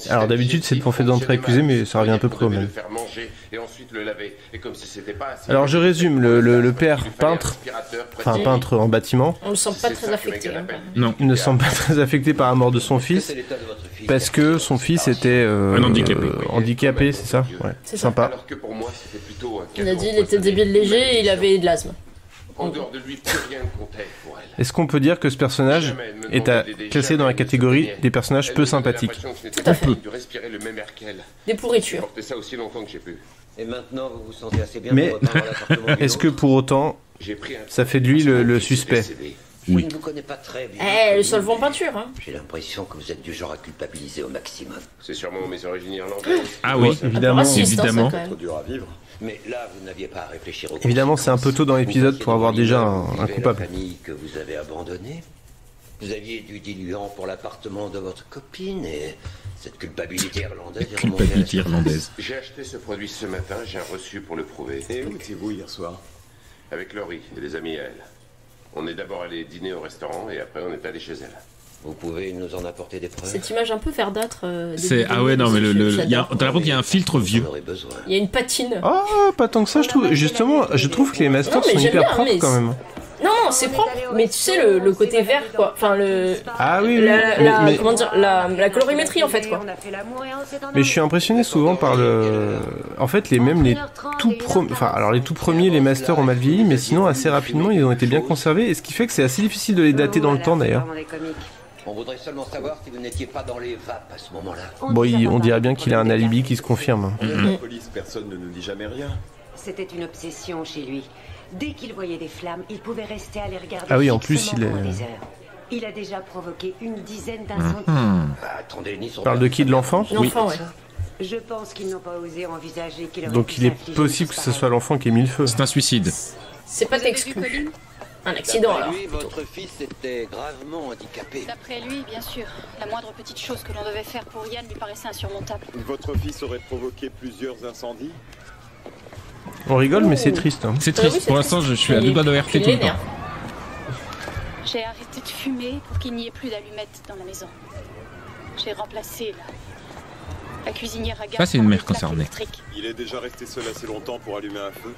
Alors d'habitude c'est devant fait d'entrée accusé, mais ça revient à peu près au même. Alors je résume, le père peintre, enfin peintre en bâtiment, On le sent pas très affecté. Hein. Non. il ne semble pas très affecté par la mort de son fils, parce que son fils était Un handicapé. handicapé, c'est ça? Ouais, C'est ça. sympa. Alors que pour moi, c'était plutôt un Il a cadeau dit il était débile léger et il avait de l'asthme. En dehors de lui, plus rien ne comptait pour elle. Est-ce qu'on peut dire que ce personnage est classé dans la catégorie des personnages peu sympathiques? Tout à fait. De respirer le même air qu'elle. Des pourritures. Porter ça aussi longtemps que j'ai pu. Et maintenant, vous vous sentez assez bien Mais pour reprendre l'appartement du est-ce que nôtre? pour autant J'ai pris un ça fait de lui le suspect? Je Oui. ne vous connais pas très bien. Eh, le solvant peinture, hein. J'ai l'impression que vous êtes du genre à culpabiliser au maximum. C'est sûrement mes origines irlandaises. Ah oui, évidemment. Raciste, hein, évidemment. ça, quand même. Trop dur à vivre. Mais là, vous n'aviez pas à réfléchir aux Évidemment, c'est un peu tôt dans l'épisode pour avoir déjà un coupable. La famille que vous avez abandonnée. Vous aviez du diluant pour l'appartement de votre copine et cette culpabilité irlandaise est remontée à la Culpabilité surface. irlandaise. J'ai acheté ce produit ce matin, j'ai un reçu pour le prouver. Et où étiez-vous hier soir? Avec Laurie et des amis à elle. On est d'abord allé dîner au restaurant et après on est allé chez elle. Vous pouvez nous en apporter des preuves. Cette image un peu verdâtre. Ah ouais, non, mais t'as l'impression qu'il y a un filtre vieux. Il y a une patine. Oh, pas tant que ça, je trouve. Justement, je trouve que les masters sont hyper propres quand même. Non, c'est propre, mais tu sais, le côté vert, quoi. Enfin, Ah oui, mais... Comment dire, la colorimétrie, en fait, quoi. Mais je suis impressionné souvent par En fait, les tout premiers, les masters ont mal vieilli, mais sinon, assez rapidement, ils ont été bien conservés, et ce qui fait que c'est assez difficile de les dater dans le temps, d'ailleurs. On voudrait seulement savoir si vous n'étiez pas dans les vapes à ce moment-là. Bon, on dirait bien qu'il a un alibi qui se confirme. La police, personne ne nous dit jamais rien. C'était une obsession chez lui. Dès qu'il voyait des flammes, il pouvait rester à les regarder. Ah oui, en plus, il est... des heures. Il a déjà provoqué une dizaine d'incendies. Attendez, ni son Parle de qui, de l'enfant? L'enfant, oui. Ouais. Je pense qu'ils n'ont pas osé envisager qu'il aurait Donc il est possible que ce soit l'enfant qui ait mis le feu. C'est un suicide. C'est pas exclu. Un accident, alors. Lui, votre fils était gravement handicapé. D'après lui, bien sûr. La moindre petite chose que l'on devait faire pour Yann lui paraissait insurmontable. Votre fils aurait provoqué plusieurs incendies? On rigole, mais c'est triste. Hein. C'est triste. Pour l'instant, je suis à deux doigts de RT tout le temps. J'ai arrêté de fumer pour qu'il n'y ait plus d'allumettes dans la maison. J'ai remplacé la cuisinière à gaz. Ça, c'est une mère concernée. Il est déjà resté seul assez longtemps pour allumer un feu.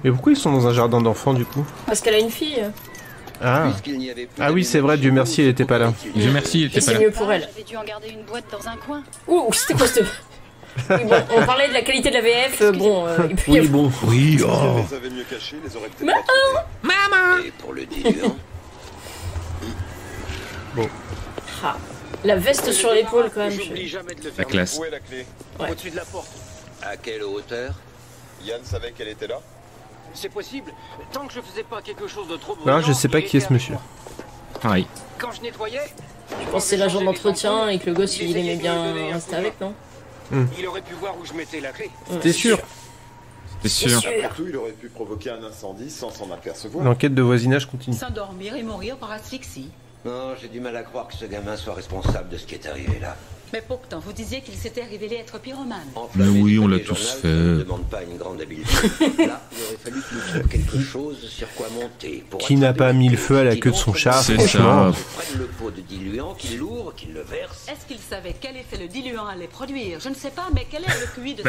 Mais pourquoi ils sont dans un jardin d'enfants, du coup? Parce qu'elle a une fille. Ah oui, c'est vrai, Dieu merci, elle était pas là. Dieu merci, elle était pas là. C'est mieux pour elle. J'avais dû en garder une boîte dans un coin. Ouh, c'était quoi ce... Oui, bon, on parlait de la qualité de la VF, bon... et puis, oui, bon. Oui, oh. Les avait mieux cachés, les aurait peut-être pas trouvés. Maman. Et pour le diluant. Bon. Ah, la veste sur l'épaule, quand même. J'oublie jamais de le faire. La classe. Où est la clé? Ouais. Au-dessus de la porte. À quelle hauteur? Yann savait qu'elle était là? C'est possible. Tant que je faisais pas quelque chose de trop Non, je sais pas qui est ce monsieur. Pareil. Quand je nettoyais, Je pense que c'est l'agent d'entretien et que le gosse, il aimait bien rester avec, non? Il aurait pu voir où je mettais la clé. T'es sûr? C'est sûr. Après tout, il aurait pu provoquer un incendie sans s'en apercevoir. L'enquête de voisinage continue. S'endormir et mourir par asphyxie. Non, j'ai du mal à croire que ce gamin soit responsable de ce qui est arrivé là. Mais pourtant, vous disiez qu'il s'était révélé être pyromane. Mais oui, on l'a tous fait. Ça ne demande pas une grande habileté. Là, il aurait fallu qu'il trouve quelque chose sur quoi monter. Qui n'a pas mis le feu à la queue de son chat, C'est franchement. ça. Prenne le pot de diluant, qu'il l'ouvre, qu'il le verse. Est-ce qu'il savait quel effet le diluant allait produire? Je ne sais pas, mais quel est le QI de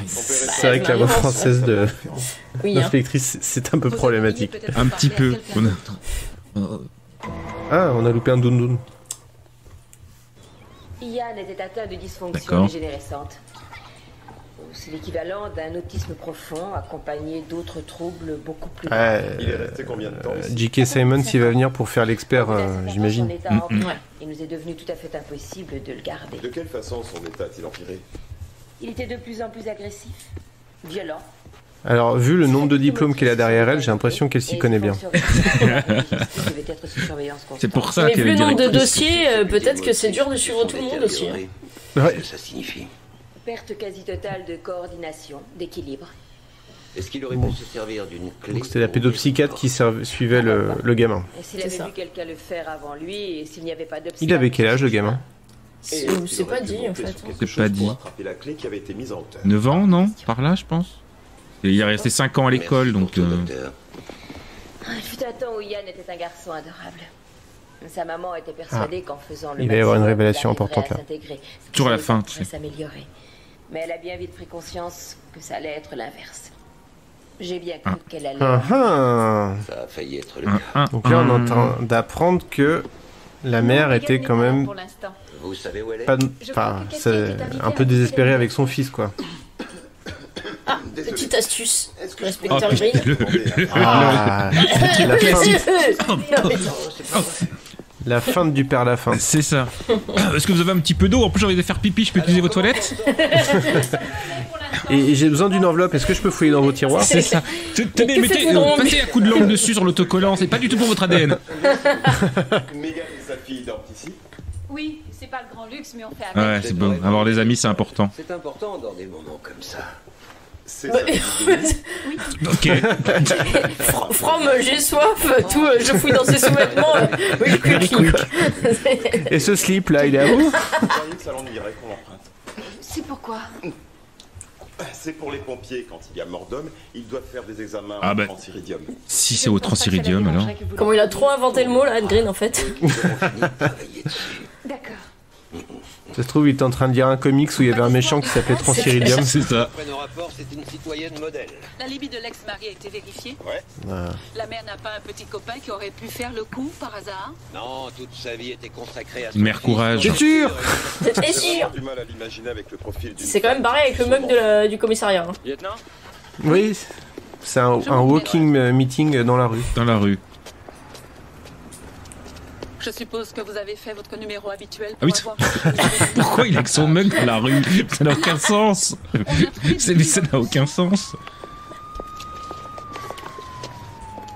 C'est vrai que la voix française de l'inspectrice, c'est un peu problématique. Un petit peu. Ah, on a loupé un doun-doun. Yann était atteint de dysfonction D'accord. dégénérescente. C'est l'équivalent d'un autisme profond accompagné d'autres troubles beaucoup plus graves. Il est resté combien de temps ici? J.K. Simmons, il va venir pour faire l'expert, j'imagine. Son état Il nous est devenu tout à fait impossible de le garder. De quelle façon son état a-t-il empiré? Il était de plus en plus agressif, violent. Alors, vu le nombre de diplômes qu'elle a derrière elle, j'ai l'impression qu'elle s'y connaît bien. C'est pour ça Mais qu'elle vu est le nombre de directrice. dossiers, peut-être que c'est dur de suivre tout le monde aussi. Hein. Ouais. Ça signifie. Perte quasi totale de coordination, d'équilibre. Est-ce qu'il aurait pu se servir d'une clé? Donc c'était la pédopsychiatre qui suivait le gamin. Et s'il avait vu quelqu'un le faire avant lui, et s'il n'y avait pas d'obstacle... Il avait quel âge, le gamin? C'est pas dit, en fait. C'est pas dit. La clé qui avait été mise en hauteur. 9 ans, non? Par là, je pense. Et il est resté 5 ans à l'école, donc... Il fut un temps où Yann était un garçon adorable. Sa maman était persuadée qu'en faisant le il va y avoir une maximum, révélation il arriverait importante, là. à s'intégrer. Toujours à la fin, tu pourrait sais. s'améliorer. Mais elle a bien vite pris conscience que ça allait être l'inverse. J'ai bien cru qu'elle allait... Ça a failli être le cas. Donc là, on est en train d'apprendre que la mère était quand même Vous savez où elle est? pas, un peu désespérée avec son fils, quoi. Ah, petite astuce. L'inspecteur Green. Ah, la feinte du père la fin. C'est ça. Est-ce que vous avez un petit peu d'eau? En plus, j'ai envie de faire pipi, je peux utiliser vos toilettes? Et j'ai besoin d'une enveloppe, est-ce que je peux fouiller dans vos tiroirs? C'est ça. Tenez, passez un coup de langue dessus sur l'autocollant, c'est pas du tout pour votre ADN. Megan et sa fille dorment ici? Oui, c'est pas le grand luxe, mais on fait avec. Ouais, c'est bon. Avoir des amis, c'est important. C'est important dans des moments comme ça. C'est ça. Ok. From, j'ai soif, tout, je fouille dans ses sous-vêtements. Et ce slip là, il est à vous? Ça l'ennuierait qu'on l'emprunte. C'est pourquoi? C'est pour les pompiers, quand il y a mort d'homme, ils doivent faire des examens Ah bah. en transiridium. Si c'est au transiridium, alors. Comment il a trop inventé le mot là, Ed Green en fait. D'accord. Ça se trouve, il était en train de lire un comics où il y avait un méchant qui s'appelait Transiridium. C'est ça. Après nos rapports, c'est une citoyenne modèle. L'alibi de l'ex-mari a été vérifié. Ouais. Ah. La mère n'a pas un petit copain qui aurait pu faire le coup par hasard. Non, toute sa vie était consacrée à son Mère courage. T'es sûr? T'es sûr? Du mal à l'imaginer avec le profil du. C'est quand même barré avec le mug du commissariat. Hein. Lieutenant? Oui, c'est un walking meeting dans la rue. Dans la rue. Je suppose que vous avez fait votre numéro habituel Ah oui, pour avoir... pourquoi il est avec son mug dans la rue? Ça n'a aucun sens. Ça n'a aucun sens.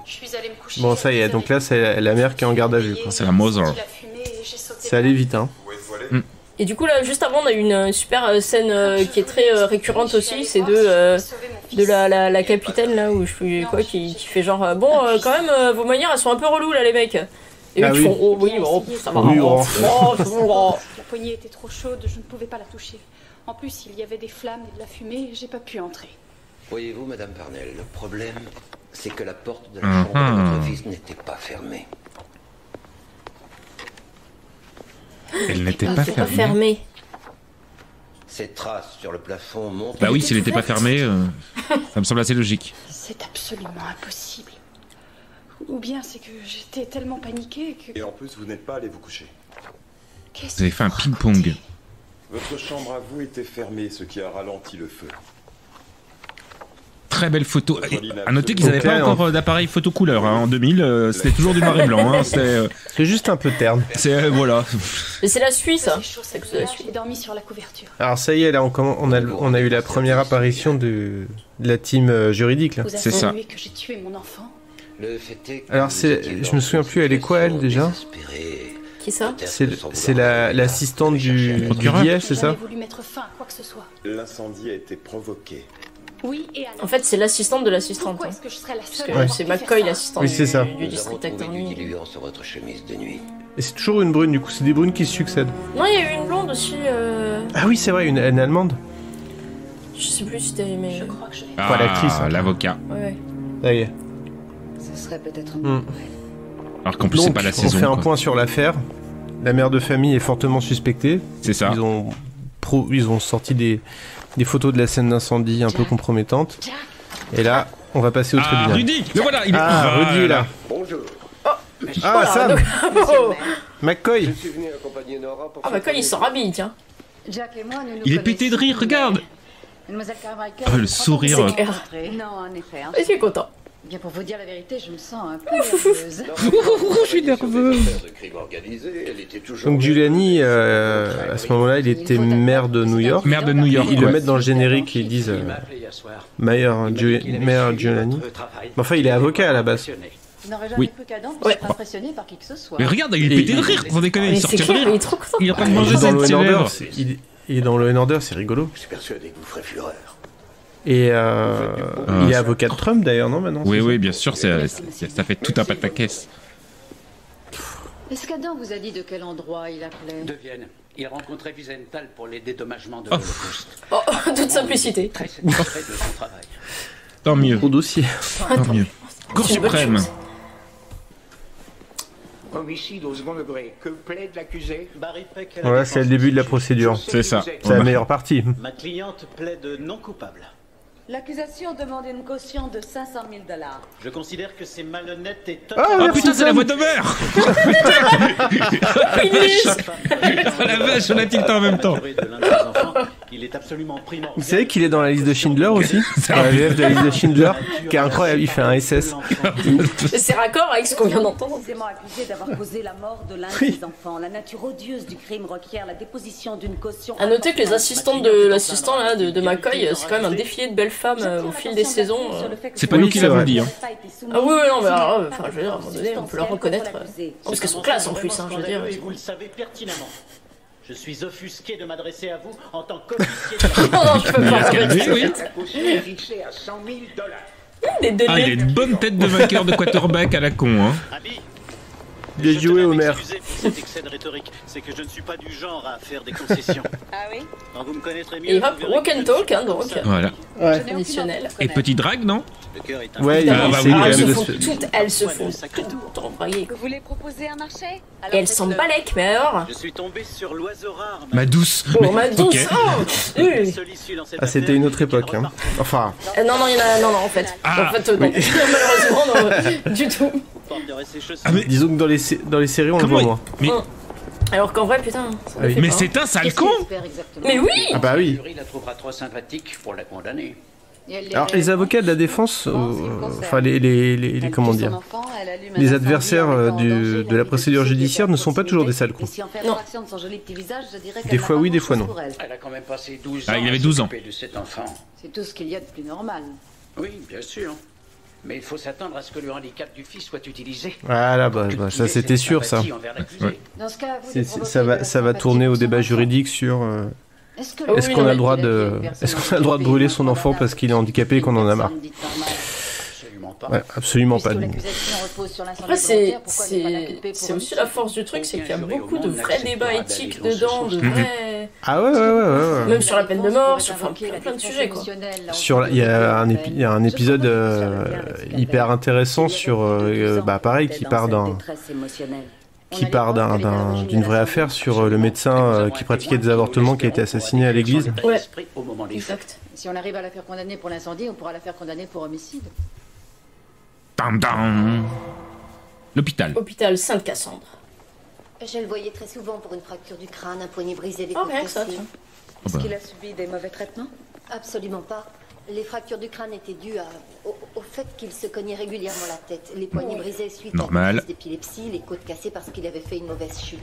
Je suis allée me coucher. Bon, ça y est, donc là, c'est la mère qui est en garde à vue. C'est la Mother. C'est allé vite, hein. Et du coup là, juste avant, on a eu une super scène qui est très récurrente aussi, c'est de la capitaine là, où je suis quoi, qui fait genre bon, quand même, vos manières elles sont un peu reloues là les mecs. Et eux qui font oh oui, oh, ça va. Oui, La poignée était trop chaude, je ne pouvais pas la toucher. En plus, il y avait des flammes et de la fumée, j'ai pas pu entrer. Voyez-vous, Madame Parnell, le problème, c'est que la porte de la chambre de votre fils n'était pas fermée. Elle n'était pas fermée. fermée. Ces traces sur le plafond montrent... Bah oui, si elle n'était pas fermée, ça me semble assez logique. C'est absolument impossible. Ou bien c'est que j'étais tellement paniquée que... Et en plus, vous n'êtes pas allé vous coucher. Vous avez fait un ping-pong. Votre chambre à vous était fermée, ce qui a ralenti le feu. Très belle photo. À noter qu'ils n'avaient pas encore d'appareil photo couleur. Hein. En 2000, c'était toujours du noir et blanc. Hein. C'est juste un peu terne. C'est voilà. Mais c'est la Suisse, hein. C'est que c'est la Suisse. J'ai dormi sur la couverture. Alors ça y est, là, on a eu la première apparition de la team juridique, là. C'est ça. Que j'ai tué mon enfant. Alors je me souviens plus, elle est quoi elle déjà? Qui ça? C'est l'assistante du DF, c'est ça? voulu mettre fin à quoi que ce soit. L'incendie a été provoqué. Oui, et alors... En fait, c'est l'assistante de l'assistante. Pourquoi Hein. est-ce que je serais la seule Parce que c'est McCoy, l'assistante Oui, c'est ça. du district attorney. sur votre chemise de nuit. Et c'est toujours une brune, du coup, c'est des brunes qui se succèdent. Non, il y a eu une blonde aussi. Ah oui, c'est vrai, une allemande. Je sais plus si c'était. Mais... Je crois que je l'ai. Ah, l'actrice, hein. L'avocat. Ouais. Ça y est. Ce serait peut-être Alors qu'en plus, c'est pas la saison. On fait un quoi. point sur l'affaire. La mère de famille est fortement suspectée. C'est ça. Ils ont sorti des photos de la scène d'incendie un peu compromettantes. Et là, on va passer au tribunal. Rudy, le voilà, il est Rudy est là. Bonjour. Ah, Sam. McCoy. Je suis venu accompagner Nora pour... Ah, McCoy, il s'en rhabille, tiens. Jack et moi, nous nous Il est pété de rire, regarde. Mademoiselle Carmichael. Oh, le sourire. C'est clair. Non, en effet. Hein. Je suis content. Bien, pour vous dire la vérité, je me sens un peu nerveuse. Je suis nerveux. Donc Giuliani, à ce moment-là, il était maire de New York. Maire de New York. Ils le mettent dans le générique et ils disent maire Giuliani. Mais enfin, il est avocat à la base. Je n'aurais jamais cru qu'Adam puisse être impressionné par qui que ce soit. Mais regarde, il est pété de rire, sans déconner, il sort de rire. Il est trop content. Il est en train de manger dans cette le lèvres. Il est dans le Order, c'est rigolo. Je suis persuadé que vous ferez fureur. Et il est avocat de Trump d'ailleurs, non maintenant? Oui, oui, bien sûr, ça fait tout un pataquès. Est-ce qu'Adam vous a dit de quel endroit il appelait? De Vienne. Il rencontrait Wiesenthal pour les dédommagements de l'Holocauste. Oh, toute simplicité. Très satisfait de son travail. Tant mieux. Au dossier. Tant mieux. Cour suprême. Homicide au second degré. Que plaide l'accusé? Voilà, c'est le début de la procédure. C'est ça. C'est la meilleure partie. Ma cliente plaide non coupable. L'accusation demande une caution de $500 000. Je considère que c'est malhonnête et Ah, totalement... Oh putain, c'est la voix de mère. Oh la vache, on a tilté en même temps. Il est absolument primordial. Vous savez qu'il est dans la liste de Schindler aussi? Dans la VF de la liste de Schindler, qui est incroyable, il fait un SS. C'est raccord avec ce qu'on vient d'entendre. Précisément accusé d'avoir causé la mort de l'un des enfants. La nature odieuse du crime requiert la déposition d'une caution. À noter que les assistantes de l'assistant là de McCoy, c'est quand même un défilé de belles femmes au fil des saisons. C'est pas nous qui l'avons dit. Hein. Ah oui, non, mais alors, enfin, je veux dire, à un moment donné, on peut leur reconnaître. Parce qu'elles sont classe en plus, hein, je veux dire. Vous le savez pertinemment. Je suis offusqué de m'adresser à vous en tant qu'officier Non, je peux pas. La caution est fixée à $100 000. Ah, il a une bonne tête de vainqueur de quarterback à la con, hein. Bien joué, Homer. Excusez pour cet excès de rhétorique, c'est que je ne suis pas du genre à faire des concessions. Ah oui? Quand vous me connaîtrez mieux, Et vous hop, verrez walk que and je ne talk, suis hein, pas donc. comme ça. Voilà. Ouais. Traditionnel. Et petit drag, non? Le cœur est un Ouais, Évidemment. il bah essaye oui, quand Elles même se de font se... toutes, elles se font tout draguer. Vous voulez proposer un marché? Et elles sont balèques, mais alors. Je suis tombé sur l'oiseau rare. Ma douce. Oh, ma douce. Ok. Oh, La seule issue dans cette Ah, c'était affaire une autre est qu'elle époque. Hein. repart. Enfin, Non, non, il y en a. Non, non, en fait. Ah. En fait, non. Malheureusement, non, du tout. Porterait ses chaussures. Ah, mais disons que dans les séries, on le comment voit il- moins. Mais, Alors qu'en vrai, putain. Ça Ah oui. le fait mais pas. c'est un sale con. Mais oui. Ah bah oui. Le jury la trouvera trop sympathique pour la condamner. Alors, les avocats de la défense, enfin, comment dire, les adversaires de la procédure judiciaire ne sont pas toujours des sales cons. Non. Des fois oui, des fois non. Elle a quand même passé 12 ans Ah, il avait à 12 ans. s'occuper de cet enfant. C'est tout ce qu'il y a de plus normal. Oui, bien sûr. Mais il faut s'attendre à ce que le handicap du fils soit utilisé. Voilà, bah, ça c'était sûr, ça. Ouais. Dans ce cas, Ça va tourner au débat juridique sur est-ce qu'on a le droit de brûler son enfant parce qu'il est handicapé et qu'on en a marre. Absolument pas. Ouais, absolument pas. Après, c'est aussi la force du truc, c'est qu'il y a beaucoup de vrais débats éthiques dedans, de vrais. Ah ouais. Même sur la peine de mort, sur plein de sujets, quoi. Il y a un épisode hyper intéressant sur, pareil, qui part d'une vraie affaire sur le médecin qui pratiquait des avortements qui a été assassiné à l'église. Ouais, Au moment des faits. exact. Si on arrive à la faire condamner pour l'incendie, on pourra la faire condamner pour homicide. Tam, tam. L'hôpital. Hôpital Sainte-Cassandre. Je le voyais très souvent pour une fracture du crâne, un poignet brisé, des Oh, côtes rien que ça, cassées. tiens. Est-ce qu'il a subi des mauvais traitements? Absolument pas. Les fractures du crâne étaient dues au fait qu'il se cognait régulièrement la tête. Les poignets brisés suite Normal. à une crise d'épilepsie, les côtes cassées parce qu'il avait fait une mauvaise chute.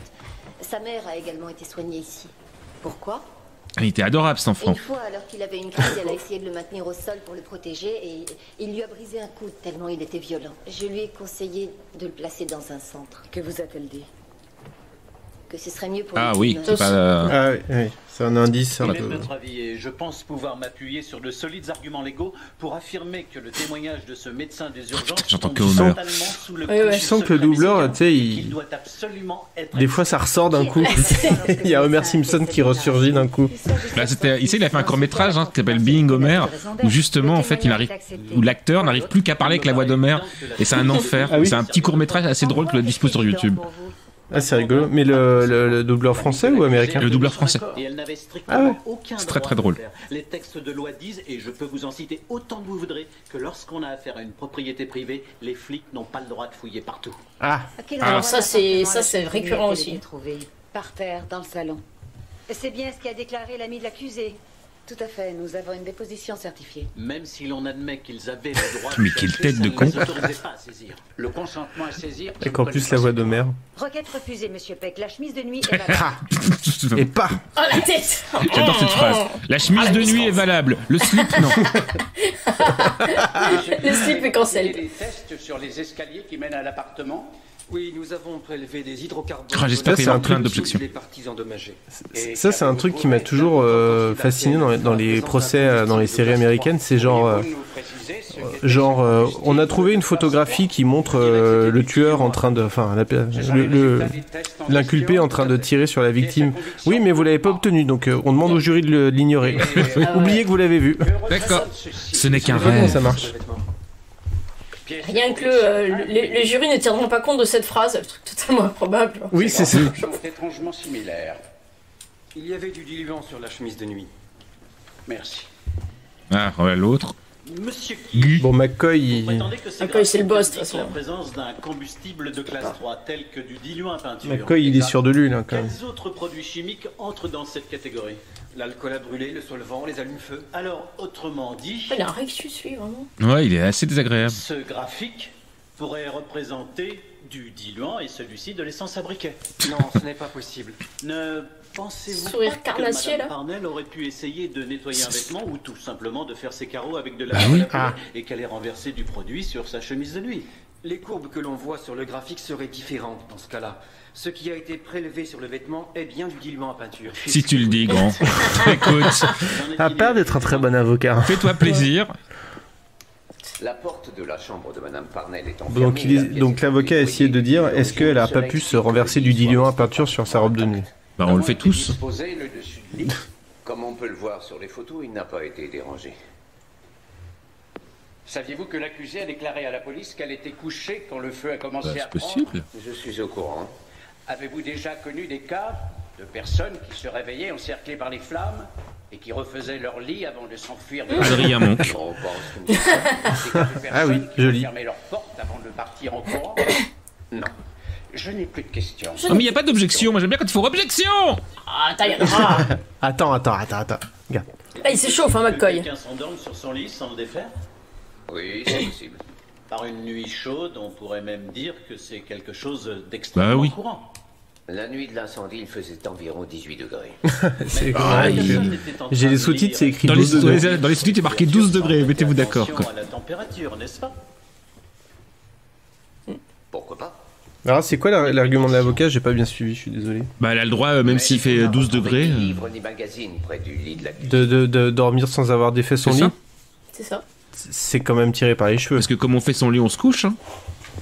Sa mère a également été soignée ici. Pourquoi? Il était adorable, cet enfant. Une fois, alors qu'il avait une crise, elle a essayé de le maintenir au sol pour le protéger et il lui a brisé un coude tellement il était violent. Je lui ai conseillé de le placer dans un centre. Que vous a-t-elle dit? Que ce serait mieux pour Ah lui. oui, c'est pas... Ah oui, c'est un indice. Il est de notre avis et je pense pouvoir m'appuyer sur de solides arguments légaux pour affirmer que le témoignage de ce médecin des urgences J'entends que tombe Homer. totalement sous le Ouais, ouais. Tu sens que le doubleur, tu sais, qu'il doit absolument être des fois ça ressort d'un coup. Il y a Homer Simpson qui ressurgit d'un coup. Là, ici, il a fait un court-métrage qui s'appelle Being Homer, où justement, en fait, où l'acteur n'arrive plus qu'à parler avec la voix d'Homer, et c'est un enfer. Ah oui. C'est un petit court-métrage assez drôle que le dispose sur YouTube. Ah, c'est rigolo. Mais le doubleur français ou américain? Le doubleur français. Et elle n'avait strictement Ah ouais. aucun C'est très, droit très de drôle. le faire. Les textes de loi disent, et je peux vous en citer autant que vous voudrez, que lorsqu'on a affaire à une propriété privée, les flics n'ont pas le droit de fouiller partout. Ah, Alors ça, c'est récurrent aussi. Par terre, dans le salon. C'est bien ce qu'a déclaré l'ami de l'accusé. Tout à fait, nous avons une déposition certifiée. Même si l'on admet qu'ils avaient le droit Mais de quelle chercher, tête ça de ne con. les autorisait pas à saisir. Le consentement à saisir... et qu'en plus la voix d'Homer. Requête refusée, monsieur Peck. La chemise de nuit est valable. Et pas. Oh, la tête. J'adore cette phrase. La chemise de nuit est valable. Le slip, non. Le slip est cancel. Des tests sur les escaliers qui mènent à l'appartement. Oui, nous avons prélevé des hydrocarbures. Ah, j'espère qu'il y c'est aura un plein truc- d'objections. Les parties endommagées. Ça, c'est un truc qui m'a toujours fasciné dans les procès, dans les séries américaines. C'est genre, on a trouvé une photographie qui montre le tueur en train de, enfin, l'inculpé en train de tirer sur la victime. Oui, mais vous l'avez pas obtenu, donc on demande au jury de l'ignorer. Oubliez que vous l'avez vu. D'accord. Ce n'est qu'un Je sais pas comment rêve. ça marche. Rien que les jurys ne tiendront pas compte de cette phrase, un truc totalement improbable. Oui, c'est ça. sont étrangement similaires. Il y avait du diluant sur la chemise de nuit. Merci. Ah, voilà l'autre. Monsieur Bon, McCoy, il... prétendez que ces McCoy, c'est le boss, de toute graphiques façon. en présence d'un combustible de classe 3 tel que du diluant à peinture. McCoy, il est sûr de lui, là, quand même. Quels autres produits chimiques entrent dans cette catégorie? L'alcool à brûler, le solvant, les allumes-feu. Alors, autrement dit, Il a un rectus, lui, vraiment. Ouais, il est assez désagréable. ce graphique pourrait représenter du diluant et celui-ci de l'essence à briquet. Non, ce n'est pas possible. Ne pensez-vous Sourire pas que carnassier, Madame là. Parnell aurait pu essayer de nettoyer un vêtement ou tout simplement de faire ses carreaux avec de la Bah oui. à brûler et qu'elle ait renversé du produit sur sa chemise de nuit? Les courbes que l'on voit sur le graphique seraient différentes dans ce cas-là. Ce qui a été prélevé sur le vêtement est bien du diluant à peinture. Si tu le dis, grand. Écoute, À part d'être un très bon avocat. fais-toi plaisir. La porte de la chambre de Madame Parnell est enfermée. Donc l'avocat a essayé de dire, est-ce qu'elle a pas pu se renverser du diluant à peinture sur sa robe de nuit? Bah on le fait tous. Disposé le dessus du lit. Comme on peut le voir sur les photos, il n'a pas été dérangé. Saviez-vous que l'accusée a déclaré à la police qu'elle était couchée quand le feu a commencé Bah, à c'est prendre? possible. Je suis au courant. Avez-vous déjà connu des cas de personnes qui se réveillaient encerclées par les flammes et qui refaisaient leur lit avant de s'enfuir de Adrien Monk. On pense que c'est cas de Ah oui, personnes qui joli. fermaient leur porte avant de partir en courant. Non, je n'ai plus de questions. Non mais y a pas d'objection, moi j'aime bien quand il faut objection. Ah, attends, y'en aura. Attends. Regarde. Ah, il s'échauffe, hein, McCoy. Quelqu'un s'endorme sur son lit sans le défaire? Oui, c'est possible. Par une nuit chaude, on pourrait même dire que c'est quelque chose d'extrêmement Bah oui. courant. La nuit de l'incendie, il faisait environ 18 degrés. C'est Ah, J'ai les sous-titres, c'est écrit Dans 12 degrés. les sous-titres, il est marqué 12 degrés, mettez-vous d'accord. Attention Quoi. à la température, n'est-ce pas? Pourquoi pas? Alors c'est quoi l'argument de l'avocat? J'ai pas bien suivi, je suis désolé. Bah elle a le droit, même s'il fait 12 degrés. Ni livres ni magazines près du lit de l'accusé. De dormir sans avoir défait son C'est lit? ça. C'est ça. C'est quand même tiré par les cheveux. Parce que comme on fait son lit, on se couche. Hein.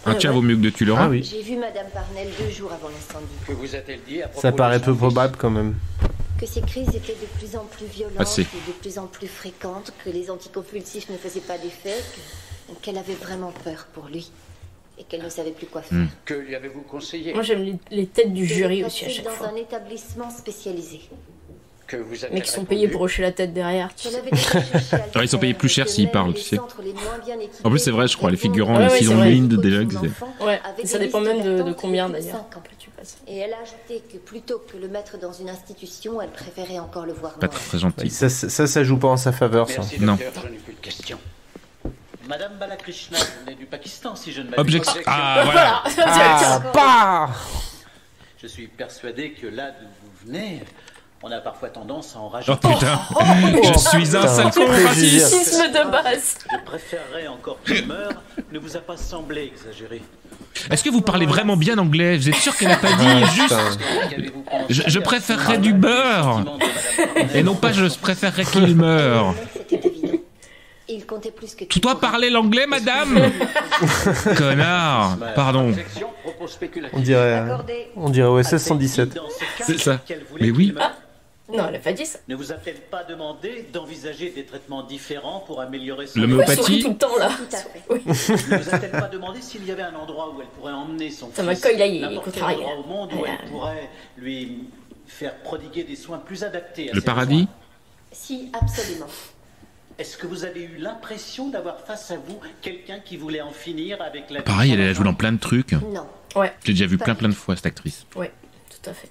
Un tien vaut mieux que deux, tu l'auras. Ah oui. J'ai vu Madame Parnell 2 jours avant l'incendie. Que vous a-t-elle dit à propos Ça de paraît son peu fils? probable quand même. Que ces crises étaient de plus en plus violentes Assez. et de plus en plus fréquentes, que les anticonvulsifs ne faisaient pas d'effet, qu'elle avait vraiment peur pour lui et qu'elle ne savait plus quoi faire. Que lui avez-vous conseillé? Moi, j'aime les têtes du De jury le aussi à placer chaque dans fois. un établissement spécialisé. Que vous a-t-elle Mais qui sont répondu? payés pour hocher la tête derrière. Tu Elle sais. avait déjà cherché à le Alors, ils sont payés plus cher faire, s'ils que parlent, même tu les sais. centres les moins bien équipés En plus, c'est vrai, je crois, les figurants, Ouais, s'ils c'est ont vrai. une déjà, qu'ils aient. Ouais, avec ça des dépend listes même de d'attente combien de plus de d'ailleurs. 5 ans. Tu passes. Et elle a ajouté que plutôt que le mettre dans une institution, elle préférait encore le voir Pas mort. très gentil. Ça joue pas en sa faveur, ça. Merci, Non. docteur, je n'ai plus de questions. Madame Balakrishna, vous venez du Pakistan, si je ne m'abuse. Objection. Ah voilà. Ah, pas. Je suis persuadé que là d'où vous venez, on a parfois tendance à en Oh rajouter. putain. Je suis un sale con raciste. Racisme de base. Je préférerais encore qu'il meure. Ne vous a pas semblé exagéré. Est-ce que vous parlez vraiment bien anglais? Vous êtes sûr qu'elle a pas dit juste. Qu'avez-vous pensé Je préférerais du beurre. Et non pas je préférerais qu'il meure. C'était évident. Il comptait plus que Tu dois parler l'anglais, madame? Connard. Pardon. Objection, propos spéculatif. On dirait OSS 117. Dans ce cas, C'est ça. qu'elle voulait Mais oui. qu'il meure. Non, elle a pas dit ça. Ne vous a-t-elle pas demandé d'envisager des traitements différents pour améliorer son L'homéopathie. Souris tout le temps là. Tout à fait. Oui. Ne vous a-t-elle pas demandé s'il y avait un endroit où elle pourrait emmener son Ça fils? McCoy, là, il N'importe quel contrarie, endroit là. au monde où elle pourrait lui faire prodiguer des soins plus adaptés à Le ses paradis? besoins. Si, absolument. Est-ce que vous avez eu l'impression d'avoir face à vous quelqu'un qui voulait en finir avec la vie Pareil, elle de a son joué dans enfant? plein de trucs. Non. Ouais, J'ai déjà vu plein de fois cette actrice. ouais, tout à fait.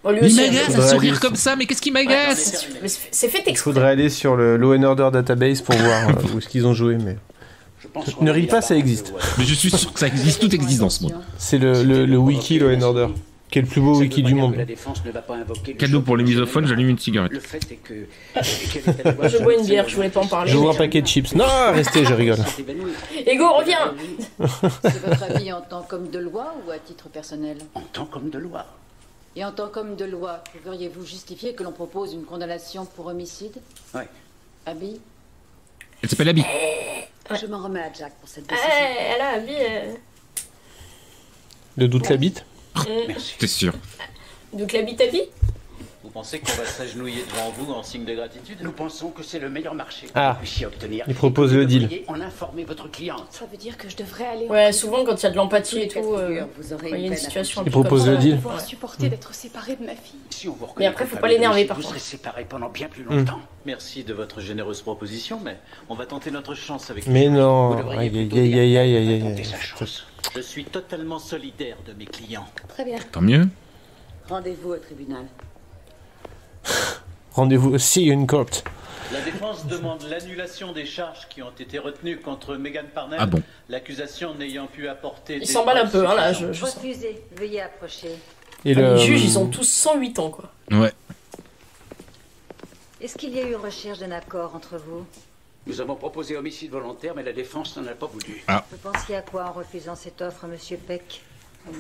Bon, lui Il aussi, m'agace à faudrait sourire aller- comme ça, mais qu'est-ce qui m'agace? mais c'est fait Il exprès. faudrait aller sur le Law and Order Database pour voir où est-ce qu'ils ont joué, mais Je pense qu'on ne a ris mis pas, à ça part existe. le Mais je suis sûr que ça existe, tout existe dans ce monde. C'est le wiki Law and Order, qui est le plus beau Ça wiki veut du pas dire monde. que la défense ne va pas invoquer le Cadeau choc pour les émotionnel. misophones, j'allume une cigarette. Le fait est que... qu'elle est allée voir Je son bois une médecin bière, dans je voulais pas en parler. J'ouvre un paquet de chips. Non, restez, je rigole. s'est évanoui. Ego, reviens. C'est votre avis en tant qu'homme de loi ou à titre personnel? En tant qu'homme de loi. Et en tant qu'homme de loi, pouveriez-vous justifier que l'on propose une condamnation pour homicide? Oui. Abby? Elle s'appelle Abby. Je m'en remets à Jack pour cette décision. Eh, elle a vie. Le doute la bite. Merci. T'es sûr? Donc la bite à vie. Vous pensez qu'on va s'agenouiller devant vous en signe de gratitude? Nous pensons que c'est le meilleur marché que Ah. vous puissiez obtenir. Il propose Et que le vous deal. devriez en informer votre cliente. Ça veut dire que je devrais aller en Ouais, prison. souvent quand il y a de l'empathie et Tous les tout, cas de figure, vous aurez quand il y a une une peine à situation un Il peu propose comme le ça, deal. ouais. pouvoir supporter d'être séparée de ma fille. Si on vous Mais reconnaît après, faut coupable pas l'énerver, de par vous contre. serez séparés pendant bien plus longtemps. Merci de votre généreuse proposition, mais on va tenter notre chance avec Mais vous. non. Vous devriez Aïe, plutôt aïe, bien aïe, aïe, aïe, aïe, tenter aïe. sa chance. Je suis totalement solidaire de mes clients. Très bien. Tant mieux. Rendez-vous au tribunal. Rendez-vous, see you in court. La défense demande l'annulation des charges qui ont été retenues contre Meghan Parnell, Ah bon? l'accusation n'ayant pu apporter... Il des s'emballe un preuves peu, hein, là, suffisantes. je sens. Refusez. Veuillez approcher. Et Les juges, ils ont tous 108 ans, quoi. Ouais. Est-ce qu'il y a eu une recherche d'un accord entre vous? Nous avons proposé homicide volontaire, mais la défense n'en a pas voulu. Vous pensiez à quoi en refusant cette offre, monsieur Peck?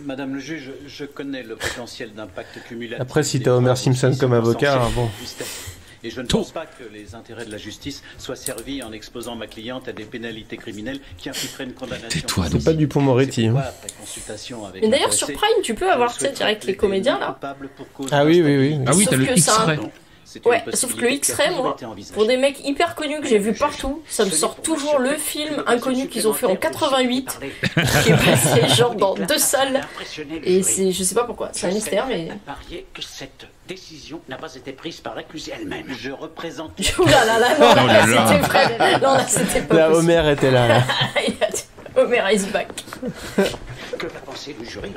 Madame le juge, je connais le potentiel d'impact cumulatif. Après, si t'as Homer Simpson comme avocat, bon. Et je ne pense pas que les intérêts de la justice soient servis en exposant ma cliente à des pénalités criminelles qui impliqueraient une condamnation. C'est pas Dupond-Moretti. Hein. Mais d'ailleurs, sur Prime, tu peux avoir, tu sais, direct les comédiens là. Ah oui. Ah oui, t'as le X-ray. Ouais, sauf que le X-ray, moi, pour des mecs hyper connus que j'ai vus partout, ça me sort toujours le film inconnu qu'ils ont fait en 88, qui est passé genre dans 2 salles, et c'est, je sais pas pourquoi, c'est un mystère, mais... Parier que cette décision n'a pas été prise par l'accusé elle-même. Je représente... Ouh là là là, non, là, c'était vrai, non, là, c'était pas possible. Homer était là. Homer is back. Que va penser le jury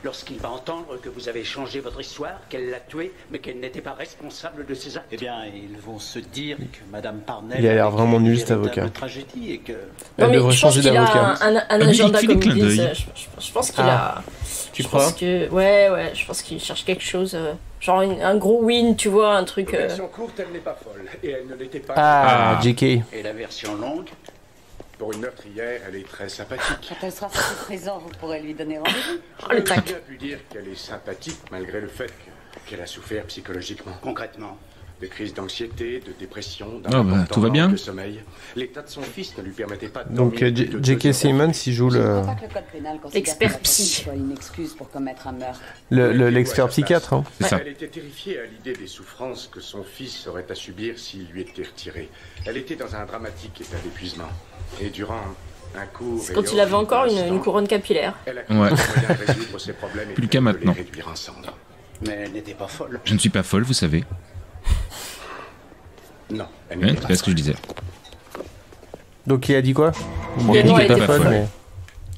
lorsqu'il va entendre que vous avez changé votre histoire, qu'elle l'a tué, mais qu'elle n'était pas responsable de ses actes? Eh bien, ils vont se dire que Madame Parnell... Il a l'air vraiment nul, cet avocat. Tragédie et que... Elle devrait changer d'avocat. Un agenda comme ils disent. Je pense qu'il a... Tu crois Ouais, je pense qu'il cherche quelque chose... genre un gros win, tu vois, un truc... La version courte, elle n'est pas folle. Et elle ne l'était pas... Ah, JK. Et la version longue? Pour une meurtrière, elle est très sympathique. Quand elle sera sortie de prison, vous pourrez lui donner rendez-vous. On a bien pu dire qu'elle est sympathique malgré le fait qu'elle a souffert psychologiquement. Concrètement, de crises d'anxiété, de dépression, tout va bien. de sommeil. L'état de son fils ne lui permettait pas de Donc J.K. Simmons, il joue l'expert psy. Une excuse pour commettre un meurtre. L'expert psychiatre, hein. C'est ça. Elle était terrifiée à l'idée des souffrances que son fils aurait à subir s'il lui était retiré. Elle était dans un dramatique état d'épuisement. Et durant un court... C'est quand il avait encore une couronne capillaire. Ouais. Plus qu'à maintenant. Mais elle n'était pas folle. Je ne suis pas folle, vous savez. Non, elle Ouais, c'est ce que je disais. Donc il a dit quoi? Il a dit qu'elle était pas folle. Mais...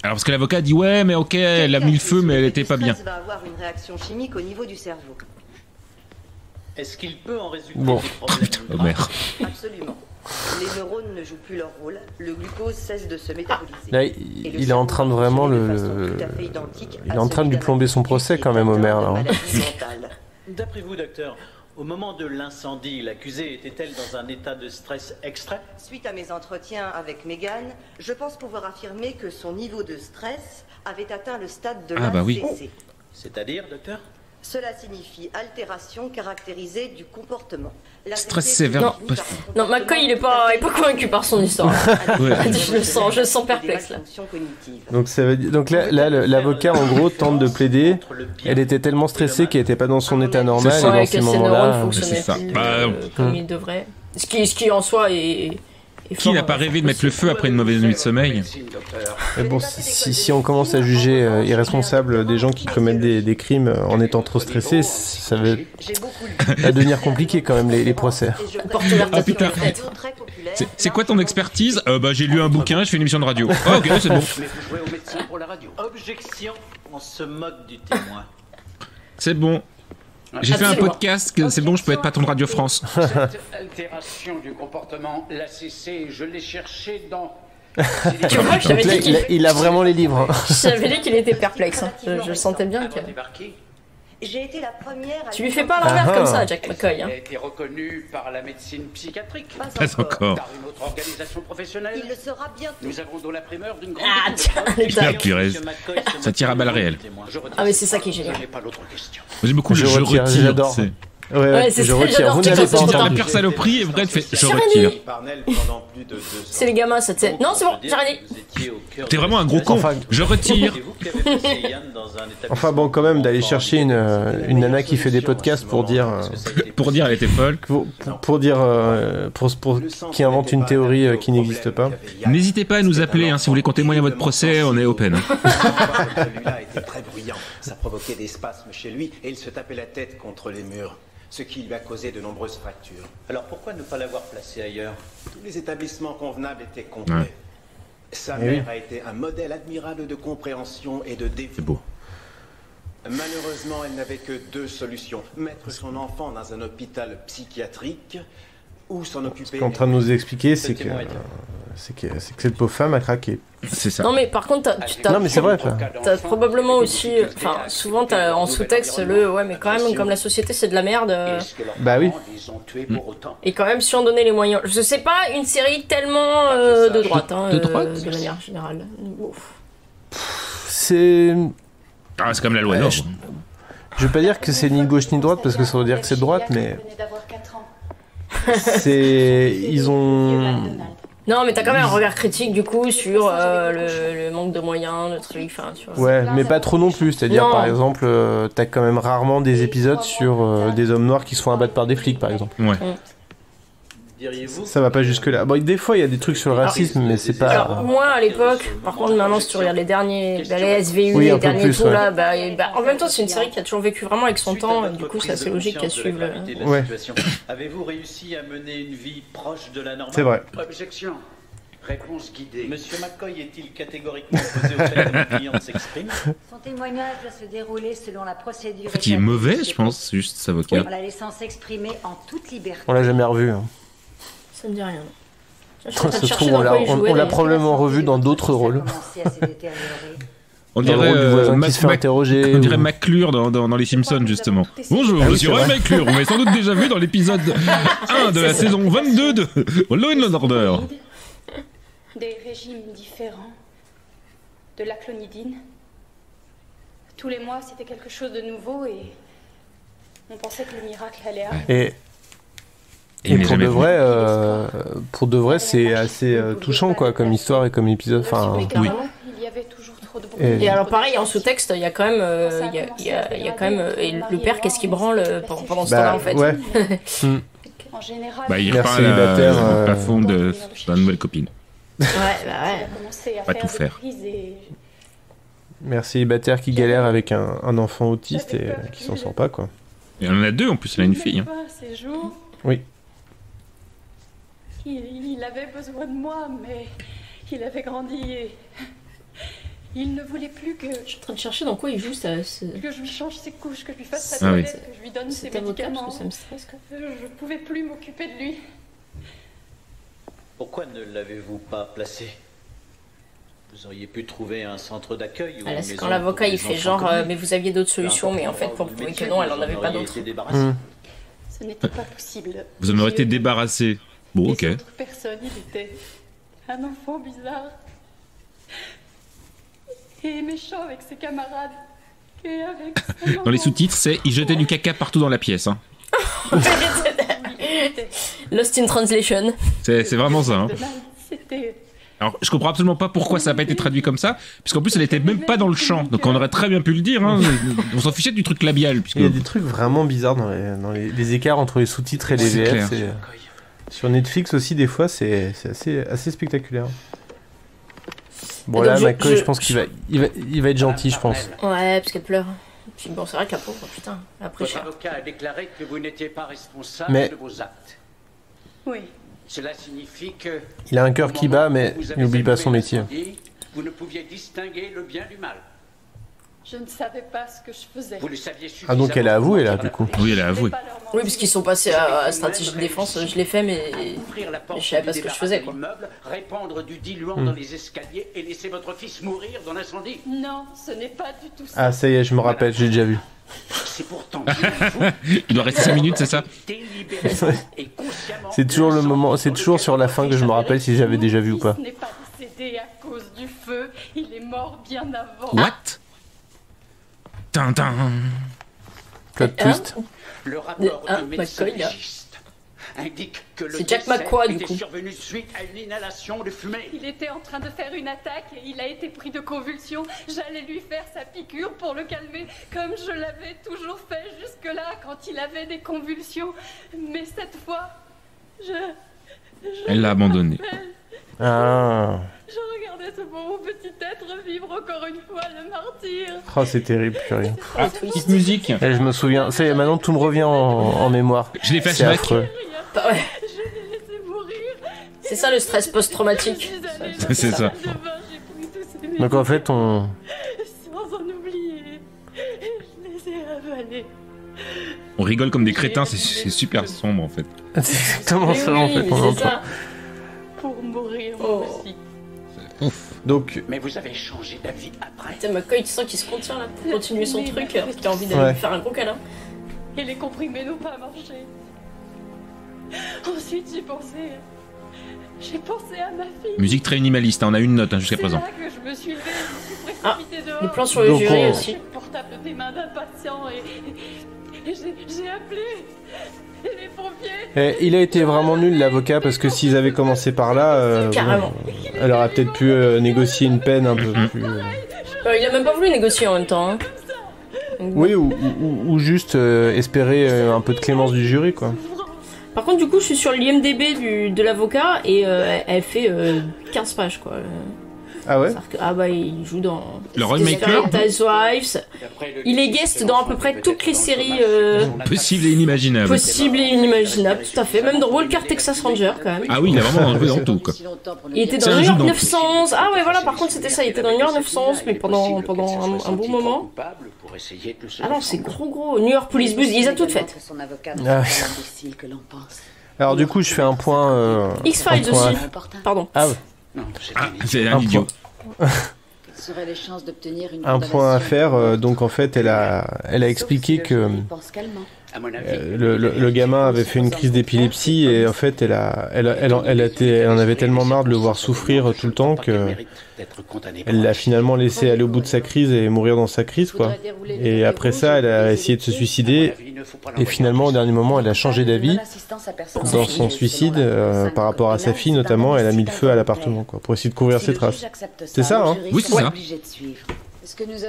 Alors parce que l'avocat a dit ouais, mais ok, elle a mis le feu, mais elle était pas bien. Va avoir une réaction chimique au niveau du cerveau. Est-ce qu'il peut en résulter Bon. des problèmes Homer. Absolument. Les neurones ne jouent plus leur rôle, le glucose cesse de se métaboliser. Là, il est en train de vraiment il est en train de lui plomber son procès quand même, Homer, là. Hein. D'après vous, docteur, au moment de l'incendie, l'accusée était-elle dans un état de stress extrême? Suite à mes entretiens avec Megan, je pense pouvoir affirmer que son niveau de stress avait atteint le stade de l'ACC. bah oui. C'est-à-dire, docteur? Cela signifie altération caractérisée du comportement. Stress sévère. Non, McCoy, il est pas convaincu par son histoire. Ouais. je le sens perplexe là. Donc ça veut dire, donc là l'avocat en gros tente de plaider. Elle était tellement stressée qu'elle était pas dans son état normal. Et dans ces moments-là, c'est ça. Comme il devrait. Ce qui en soi est Qui n'a pas rêvé de mettre le feu après une mauvaise nuit de sommeil? Mais bon, si on commence à juger irresponsable des gens qui commettent des crimes en étant trop stressés, ça va devenir compliqué quand même les procès. Ah putain. C'est quoi ton expertise? Bah j'ai lu un bouquin, je fais une émission de radio. Ah ok, c'est bon. Objection, on se moque du témoin. C'est bon. J'ai fait un podcast, c'est bon, je peux être patron de Radio France. Cette altération du comportement, l'ACC, je l'ai cherché dans... Tu vois, je t'avais dit il a vraiment les livres. Je t'avais dit qu'il était perplexe. Hein. Je sentais bien que... J'ai été la première à... Tu lui fais pas l'envers comme ça, Jack McCoy. Elle a été reconnue par la médecine psychiatrique. Pas encore. Par une autre organisation professionnelle. Il le sera bientôt. Nous avons donc la primeur d'une grande... Ah tiens, Putain, purée. Ça tire à balles réelles. Ah mais c'est ça qui est génial. J'ai beaucoup je retire. J'adore. Ouais, c'est je ça, retire. j'adore. Vous n'avez pas C'était la entendu. pure saloperie et Brett fait je retire. C'est les gamins, ça te sait. Non, c'est bon, j'ai rien dit. T'es vraiment un gros con. Je retire. Enfin bon, quand même, d'aller chercher une nana qui fait des podcasts pour dire... Pour dire elle était folle. Pour dire... qui invente une théorie qui n'existe pas. N'hésitez pas à nous appeler, hein, si vous voulez qu'on témoigne à votre procès, on est open. Celui-là était très bruyant. Ça provoquait des spasmes chez lui et il se tapait la tête contre les murs, ce qui lui a causé de nombreuses fractures. Alors pourquoi ne pas l'avoir placé ailleurs? Tous les établissements convenables étaient complets. Ouais. Sa mère a été un modèle admirable de compréhension et de dévouement. C'est beau. Malheureusement, elle n'avait que 2 solutions. Mettre son enfant dans un hôpital psychiatrique ou s'en occuper... Ce qu'on est en train de nous expliquer, c'est que cette pauvre femme a craqué. C'est ça. Non mais par contre, non mais c'est vrai quoi. T'as probablement aussi, enfin souvent t'as en sous-texte ouais mais quand même comme la société c'est de la merde. Bah oui. Et quand même si on donnait les moyens, je sais pas une série tellement de droite, hein, de manière générale. C'est comme la loi Nord. Je veux pas dire que c'est ni gauche ni droite parce que ça veut dire que c'est de droite, mais Ils ont... Non, mais t'as quand même un regard critique du coup sur le manque de moyens, le truc, enfin tu vois. Ouais, mais pas trop non plus. C'est-à-dire, Non. par exemple, t'as quand même rarement des épisodes sur des hommes noirs qui se font abattre par des flics, par exemple. Ouais. Diriez-vous Ça va pas jusque-là. Bon, des fois, il y a des trucs sur le racisme, mais c'est pas... Alors, moi à l'époque, par contre maintenant si tu regardes les derniers, les SVU, Oui, un les peu derniers plus, tout ouais. là, en même temps c'est une série qui a toujours vécu vraiment avec son temps, et du coup c'est assez logique qu'elle suive. Ouais. Avez-vous réussi à mener une vie proche de la normale? C'est vrai. Objection. Réponse guidée. Monsieur McCoy est-il catégoriquement opposé au fait que nos clients s'expriment? Son témoignage va se dérouler selon la procédure. En fait, il est mauvais, je pense, c'est juste sa vocal. En la laissant s'exprimer en toute liberté. On l'a jamais revu. Hein. Ça me dit rien. Je suis en Ça train de se chercher trouve, dans quoi il jouait, on l'a d'ailleurs. probablement revu dans d'autres rôles. On Dans le dirait rôle du voisin qui se fait interroger. On dirait ou- McClure dans Les Simpsons, justement. Bonjour, Ah oui, je suis c'est Roy vrai. McClure. Vous m'avez sans doute déjà vu dans l'épisode 1 de la saison 22 de Law and Order. Des régimes différents. De la clonidine. Tous les mois, c'était quelque chose de nouveau et on pensait que le miracle allait arriver. Et pour de vrai, c'est assez touchant, quoi, comme histoire et comme épisode. Enfin, oui. Il y avait toujours trop de bruit. Et alors pareil, en sous-texte, il y a quand même, il y a quand même, et le père, qu'est-ce qu'il branle pendant ce temps-là en fait. Ouais. En général, Bah, il Merci, repart célibataire, au plafond de la nouvelle copine. Ouais, bah ouais. Pas tout faire. Mère célibataire qui galère avec un enfant autiste et qui s'en sort pas, quoi. Et on en a deux, en plus, elle a une fille. Hein. Ces jours, Oui. il avait besoin de moi, mais il avait grandi et il ne voulait plus que Je suis en train de chercher dans quoi il joue ça. que je lui change ses couches, que je lui fasse sa Ah oui. toilette, que je lui donne ses C'est avocat médicaments. parce que ça me stresse, quoi. Je pouvais plus m'occuper de lui. Pourquoi ne l'avez-vous pas placé? Vous auriez pu trouver un centre d'accueil ou Ah, là, une c'est maison quand l'avocat pour il les fait enfants genre, comme lui. mais vous aviez d'autres solutions, mais en fait pour Vous prouver que mettiez, non, elle en vous avait pas auriez d'autres. été débarrassé. Ce n'était pas possible. Vous en aurez été débarrassé. Bon, ok. Les autres personnes, il était un enfant bizarre et méchant avec ses camarades et avec son Dans les maman. sous-titres, c'est « Il jetait du caca partout dans la pièce hein. Lost in Translation. C'est vraiment ça. Hein. C'était Alors, je comprends absolument pas pourquoi ça n'a pas été traduit comme ça, puisqu'en plus, elle était même pas dans le champ. Donc, on aurait très bien pu le dire. Hein. On s'en fichait du truc labial. Puisque... Il y a des trucs vraiment bizarres dans les écarts entre les sous-titres et les C'est VF. clair. Sur Netflix aussi, des fois, c'est assez spectaculaire. Bon, Et là, donc, McCoy, je pense qu'il va être gentil, je pense. Ouais, parce qu'elle pleure. Puis bon, c'est vrai qu'à pauvre, putain, après Votre cher. avocat a déclaré que vous n'étiez pas responsable Mais- de vos actes. Oui. Cela signifie que... Il a un cœur qui bat, mais vous il avez n'oublie pas son allumé métier. l'incendie, vous ne pouviez distinguer le bien du mal. Je ne savais pas ce que je faisais. Vous le saviez Ah, donc elle a avoué, là, du coup. Oui, elle a avoué. Oui, parce qu'ils sont passés à stratégie de défense, je l'ai fait, mais je savais pas ce que je faisais, quoi. Immeuble, répandre du diluant Hmm. dans les escaliers et laisser votre fils mourir dans l'incendie. Non, ce n'est pas du tout ça. Ah, ça y est, je me rappelle, j'ai déjà vu. C'est pourtant Il doit rester 5 minutes, c'est ça C'est toujours le moment, c'est toujours sur la fin que je me rappelle si j'avais déjà vu ou pas. Il n'est pas décédé à cause du feu. Il est mort bien avant. What? Tintin. Plot twist. Le rapport Ah, du médecin McCoy, là. légiste indique que le C'est Jack décès McCoy, du était coup. survenu suite à une inhalation de fumée. Il était en train de faire une attaque et il a été pris de convulsions. J'allais lui faire sa piqûre pour le calmer, comme je l'avais toujours fait jusque-là quand il avait des convulsions. Mais cette fois, Elle l'a abandonné. Ah, je regardais ce pauvre petit être vivre encore une fois le martyr. oh, c'est terrible, purée. Ah, petite musique. Et je me souviens, ça y est, maintenant tout me revient en mémoire. Je l'ai fait C'est avec. affreux. Bah ouais. Je l'ai laissé mourir. C'est ça le stress post-traumatique. C'est ça. J'ai pris tous ces Donc en fait, on... sans en oublier. Et je les ai avalés. On rigole comme des crétins, c'est super sombre en fait. C'est exactement ça en fait. mais on c'est entend. ça. Pour mourir moi Oh. aussi. Donc, Mais vous avez changé d'avis après. Putain, McCoy, tu sens qu'il se contient là pour continuer son truc, parce qu'il a envie d'aller Ouais. lui faire un gros câlin. Et les comprimés n'ont pas marché. Ensuite, j'ai pensé à ma fille. Musique très minimaliste, hein, on a une note hein, jusqu'à C'est présent. là que je me suis levée, je me suis Ah, précipitée dehors. les plans sur le Donc, jury on- aussi. Le portable des mains d'un patient et j'ai appelé. Et il a été vraiment nul l'avocat parce que s'ils avaient commencé par là, Carrément. elle aurait peut-être pu négocier une peine un peu plus. Il a même pas voulu négocier en même temps. Hein. Oui, ou juste espérer un peu de clémence du jury, quoi. Par contre, du coup, je suis sur l'IMDB de l'avocat et elle fait 15 pages, quoi. Ah ouais? Ah bah, il joue dans Le Roymaker. Housewives. Il est guest dans à peu près toutes les séries Possible et inimaginable. possibles et inimaginables, tout à fait. Même dans Walker Texas Ranger, quand même. Ah oui, il a vraiment joué dans tout, quoi. Il était C'est dans un New York joue dans 911. Ah ouais, voilà, par contre, c'était ça. Il était dans New York 911, mais pendant un bon moment. Ah non, c'est gros. New York Police Blues, ils ont toutes faites. Ah. Alors du coup, je fais un point. X-Files aussi. Pardon. Ah ouais. Ah, c'est un idiot. Quelles seraient les chances d'obtenir une Un point à faire. Donc en fait, elle a expliqué que le gamin avait fait une crise d'épilepsie et en fait, elle en avait tellement marre de le voir souffrir tout le temps que elle l'a finalement laissé aller au bout de sa crise et mourir dans sa crise, quoi. Et après ça, elle a essayé de se suicider et finalement, au dernier moment, elle a changé d'avis dans son suicide par rapport à sa fille, notamment. Elle a mis le feu à l'appartement, quoi, pour essayer de couvrir ses traces. C'est ça, hein? Oui, c'est ça.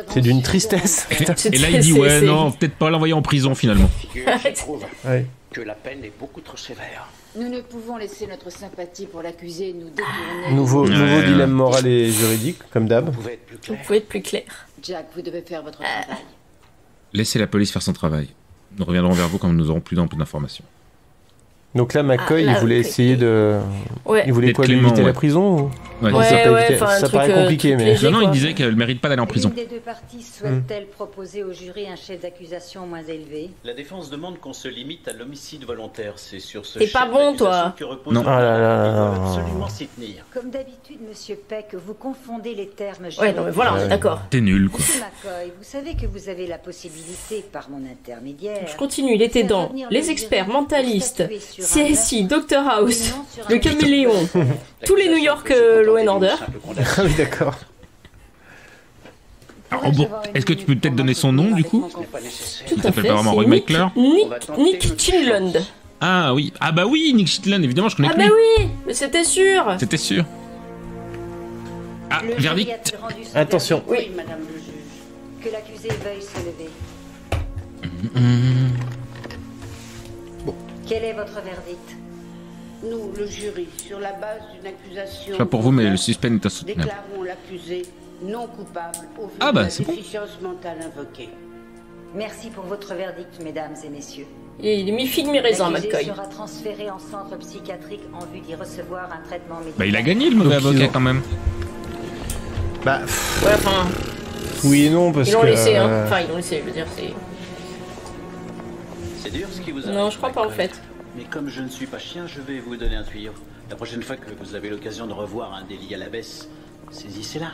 C'est d'une tristesse. Et là, il dit ouais, non, peut-être pas l'envoyer en prison finalement. Je trouve Ouais. que la peine est beaucoup trop sévère. Nous ne pouvons laisser notre sympathie pour l'accusé nous détourner. Nouveau dilemme moral et juridique, comme d'hab. Vous pouvez être plus clair. Jack, vous devez faire votre travail. Laissez la police faire son travail. Nous reviendrons vers vous quand nous aurons plus d'informations. Donc là, McCoy, Ah, là, il voulait ok. essayer de... Ouais. Il voulait D'être quoi, lui clément, éviter ouais. la prison ou... Ouais, Ouais, c'est ça. ouais, enfin, un ça truc, paraît compliqué, truc mais... léger. Non, non, il quoi. disait qu'elle mérite pas d'aller en prison. L'une des deux parties souhaite-t-elle proposer au jury un chef d'accusation moins élevé? La défense demande qu'on se limite à l'homicide volontaire. C'est sur ce T'es chef pas bon, toi. d'accusation que repose Non. le Ah là là droit. là Il là. faut absolument s'y tenir. Comme d'habitude, Monsieur Peck, vous confondez les termes juridiques. Ouais, non, mais voilà, on est d'accord. T'es nul, quoi. Monsieur McCoy, vous savez que vous avez la possibilité, par mon intermédiaire... Je continue, il était dans Les Experts Mentalistes, CSI, Dr House, Le Caméléon, tous les New York Law and Order. Ah oui, d'accord. Alors, bon, est-ce que tu peux peut-être donner son nom du coup? Tout Il à s'appelle fait, pas vraiment c'est Roy Mackler? Nick Chinlund. Ah oui, ah bah oui, Nick Shetland, évidemment, je connais Ah que bah lui. oui, mais c'était sûr. C'était sûr. Ah, Le verdict. jury a-t-il rendu son Attention. verdict? Oui, madame le juge. Que l'accusé veuille se lever. Quel est votre verdict? Nous, le jury, sur la base d'une accusation... Je sais pas pour vous, mais le suspense est insoutenable. Déclarons l'accusé non coupable au vu Ah bah, de la c'est bon. déficience mentale invoquée. Merci pour votre verdict, mesdames et messieurs. Il est mi-figue, mi-raisin, L'accusé McCoy. sera transféré en centre psychiatrique en vue d'y recevoir un traitement médical. Bah il a gagné le mauvais Donc, ils avocat ont- quand même. Bah, Ouais, enfin, oui et non, parce ils l'ont que... laissé, hein. Enfin, ils l'ont laissé, je veux dire, c'est... C'est dur ce qui vous Non, arrive, je crois pas, en McCoy. fait. Mais comme je ne suis pas chien, je vais vous donner un tuyau. La prochaine fois que vous avez l'occasion de revoir un délit à la baisse, saisissez-la.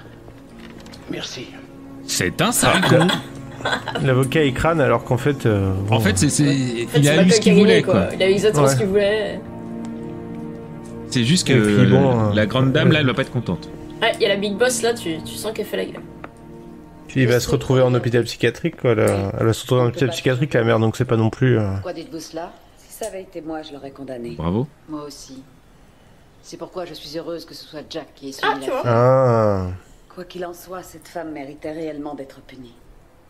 Merci. C'est un sale con. L'avocat il crâne alors qu'en fait... bon, En fait, En fait, il c'est a eu McCoy ce qui qu'il a gagné, voulait, quoi. Il a eu exactement Ouais. ce qu'il voulait. C'est juste que Et puis bon, la grande dame, là, elle va pas être contente. Ouais, il y a la Big Boss, là, tu sens qu'elle fait la gueule. Puis il va se retrouver en hôpital psychiatrique, quoi. Elle va se retrouver en hôpital psychiatrique, la mère, donc c'est pas non plus... Pourquoi dites-vous cela? Si ça avait été moi, je l'aurais condamné. Bravo. Moi aussi. C'est pourquoi je suis heureuse que ce soit Jack qui ait Ah, suivi tu la vois. Ah... Quoi qu'il en soit, cette femme méritait réellement d'être punie.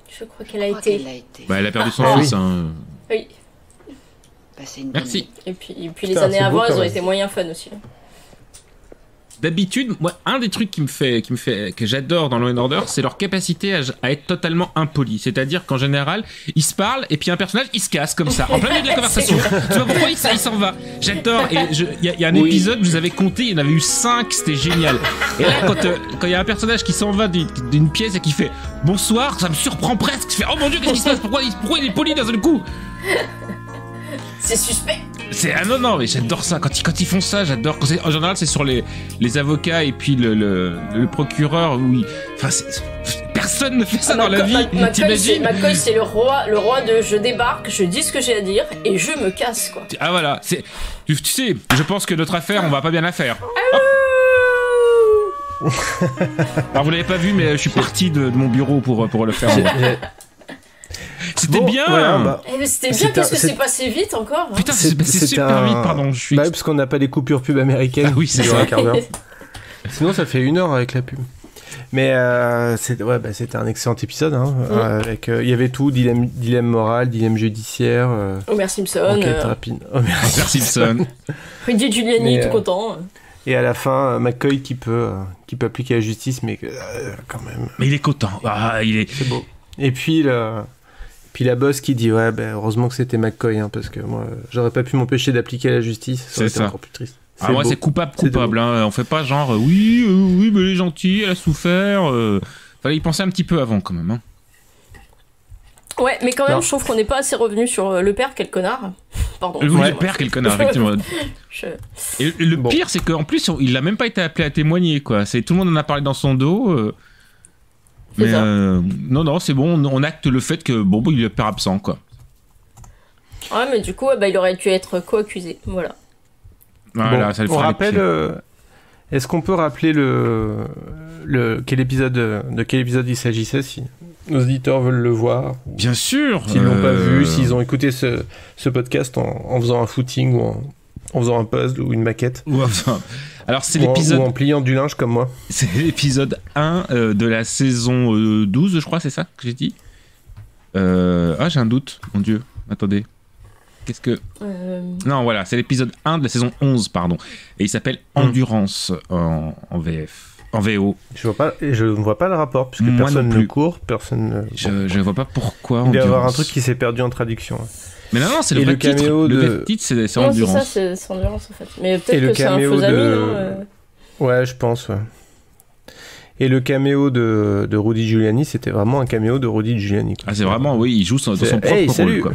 Je crois qu'elle a été. Bah elle a perdu son Ah fils, oui. hein. Oui. Passez une bonne Merci. nuit. Et puis les Putain, années c'est beau, avant, quand elles ont même. été moyen fun aussi. D'habitude, moi, un des trucs que j'adore dans Law & Order, c'est leur capacité à être totalement impoli. C'est-à-dire qu'en général, ils se parlent et puis un personnage, il se casse comme ça, en plein milieu de la conversation. Tu vois pourquoi il s'en va. J'adore. Et il y a un épisode, je vous avais compté, il y en avait eu 5, c'était génial. Et là, quand il y a un personnage qui s'en va d'une pièce et qui fait bonsoir, ça me surprend presque. Je fais oh mon dieu, qu'est-ce qui se passe? Pourquoi il est poli d'un seul coup? C'est suspect. C'est ah non mais j'adore ça quand ils font ça, j'adore. En général c'est sur les avocats et puis le procureur où personne ne fait ça dans la vie. T'imagines? McCoy, c'est le roi de je débarque, je dis ce que j'ai à dire et je me casse, quoi. Ah voilà, tu sais, je pense que notre affaire on va pas bien la faire. Alors vous l'avez pas vu mais je suis parti de mon bureau pour le faire. C'était bien. Voilà, c'était bien parce que c'est passé vite encore. Hein. Putain, c'est super vite, pardon. Parce qu'on n'a pas les coupures pub américaines. Ah oui, c'est ça. Un quart d'heure. Sinon, ça fait 1 heure avec la pub. Mais c'était un excellent épisode. Hein, avec, y avait tout, dilemme moral, dilemme judiciaire. Homer Simpson. Enquête rapide. Homer Simpson. Rudy Giuliani, tout content. Et à la fin, McCoy qui peut appliquer la justice, mais quand même. Mais il est content. C'est beau. Et puis la boss qui dit heureusement que c'était McCoy, hein, parce que moi j'aurais pas pu m'empêcher d'appliquer la justice. Ça aurait été encore plus triste. Moi c'est coupable. Hein. On fait pas genre oui mais elle est gentille, elle a souffert. Fallait y penser un petit peu avant quand même. Hein. Ouais, mais quand même, je trouve qu'on n'est pas assez revenu sur le père, quel connard. Pardon. Le père, quel connard, effectivement. Et le pire, c'est qu'en plus, il a même pas été appelé à témoigner, quoi. Tout le monde en a parlé dans son dos. Mais non, c'est bon, on acte le fait que il est le père absent, quoi. Ouais, mais du coup, il aurait dû être co-accusé. Voilà. Ça le on rappelle. Est-ce qu'on peut rappeler de quel épisode il s'agissait si nos auditeurs veulent le voir? Bien sûr. S'ils l'ont pas vu, s'ils ont écouté ce podcast en faisant un footing ou en faisant un puzzle ou une maquette. Alors c'est l'épisode... Ou en pliant du linge comme moi. C'est l'épisode 1 de la saison 12, je crois, c'est ça que j'ai dit. J'ai un doute, mon Dieu. Attendez. Qu'est-ce que... Non, voilà, c'est l'épisode 1 de la saison 11, pardon. Et il s'appelle Endurance en VF. En VO. Je ne vois pas le rapport, puisque personne ne court, personne... Je ne vois pas pourquoi. Il doit y avoir un truc qui s'est perdu en traduction. Mais non, c'est le vrai titre. Le vrai titre, c'est Endurance. Non, c'est ça, c'est Endurance, en fait. Mais peut-être que c'est un faux ami, non Ouais, je pense, ouais. Et le caméo de Rudy Giuliani, c'était vraiment un caméo de Rudy Giuliani. Ah, c'est vraiment, oui, il joue dans son propre rôle, quoi.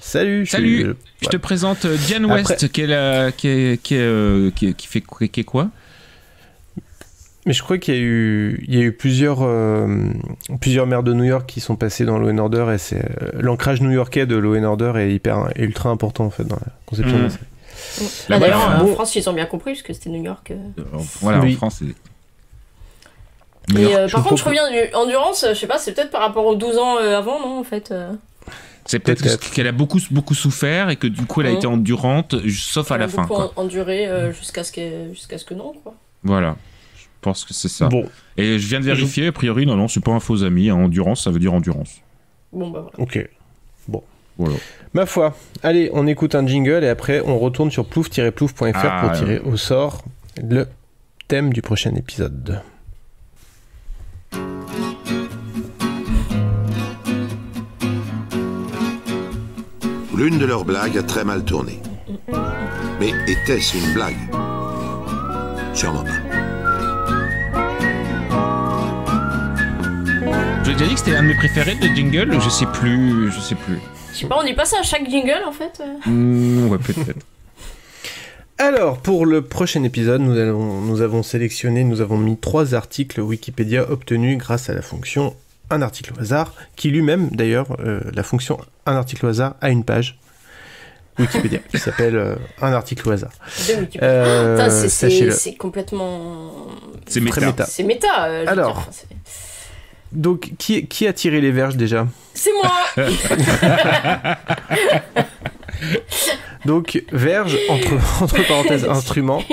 Salut. Je te présente Diane West, qui fait quoi? Mais je crois qu'il y a eu plusieurs maires de New York qui sont passés dans Law & Order, et c'est l'ancrage new-yorkais de Law & Order est ultra important en fait dans la conception de la série. D'ailleurs, en France, ils ont bien compris, parce que c'était New York. Voilà, en France, c'est... Mais par contre, je reviens du Endurance, je sais pas, c'est peut-être par rapport aux 12 ans avant, non, en fait C'est peut-être qu'elle a beaucoup souffert et que du coup elle a été endurante, sauf à la fin. Elle a beaucoup enduré jusqu'à ce que non, quoi. Voilà, je pense que c'est ça. Bon. Et je viens de vérifier, a priori, non, c'est pas un faux ami. Hein. Endurance, ça veut dire endurance. Bon, bah voilà. Ok. Bon. Voilà. Ma foi. Allez, on écoute un jingle et après on retourne sur plouf-plouf.fr pour tirer au sort le thème du prochain épisode. L'une de leurs blagues a très mal tourné. Mais était-ce une blague? Sûrement pas. Je déjà dit que c'était un de mes préférés de jingle, je sais plus. Je sais pas, on y passe à chaque jingle en fait. Ouais, peut-être. Alors, pour le prochain épisode, nous avons mis 3 articles Wikipédia obtenus grâce à la fonction un article au hasard, qui lui-même, d'ailleurs, la fonction un article au hasard a une page Wikipédia qui s'appelle un article au hasard. C'est complètement... C'est méta. C'est méta. Alors, donc, qui a tiré les verges déjà? C'est moi. Donc, verge, entre parenthèses, instrument.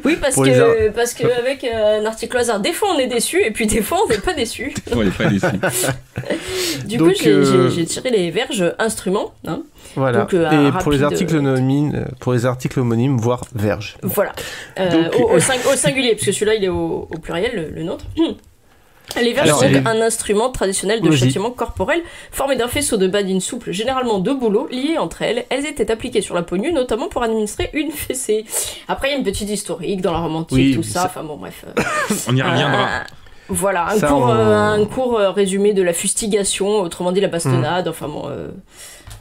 Oui, parce que avec un article au hasard, des fois on est déçu, et puis des fois on n'est pas déçu. On n'est pas déçu. Du coup, j'ai tiré les verges instruments. Hein. Voilà. Donc, et pour les articles homonymes, voire verge. Voilà. Au singulier, parce que celui-là il est au pluriel, le nôtre. Les verges sont un instrument traditionnel de châtiment corporel formé d'un faisceau de badines souples, généralement de bouleaux, liés entre elles. Elles étaient appliquées sur la peau nue, notamment pour administrer une fessée. Après, il y a une petite historique dans la Rome antique, tout ça. Enfin bon, bref. On y reviendra. Voilà, un court résumé de la fustigation, autrement dit la bastonnade, enfin bon,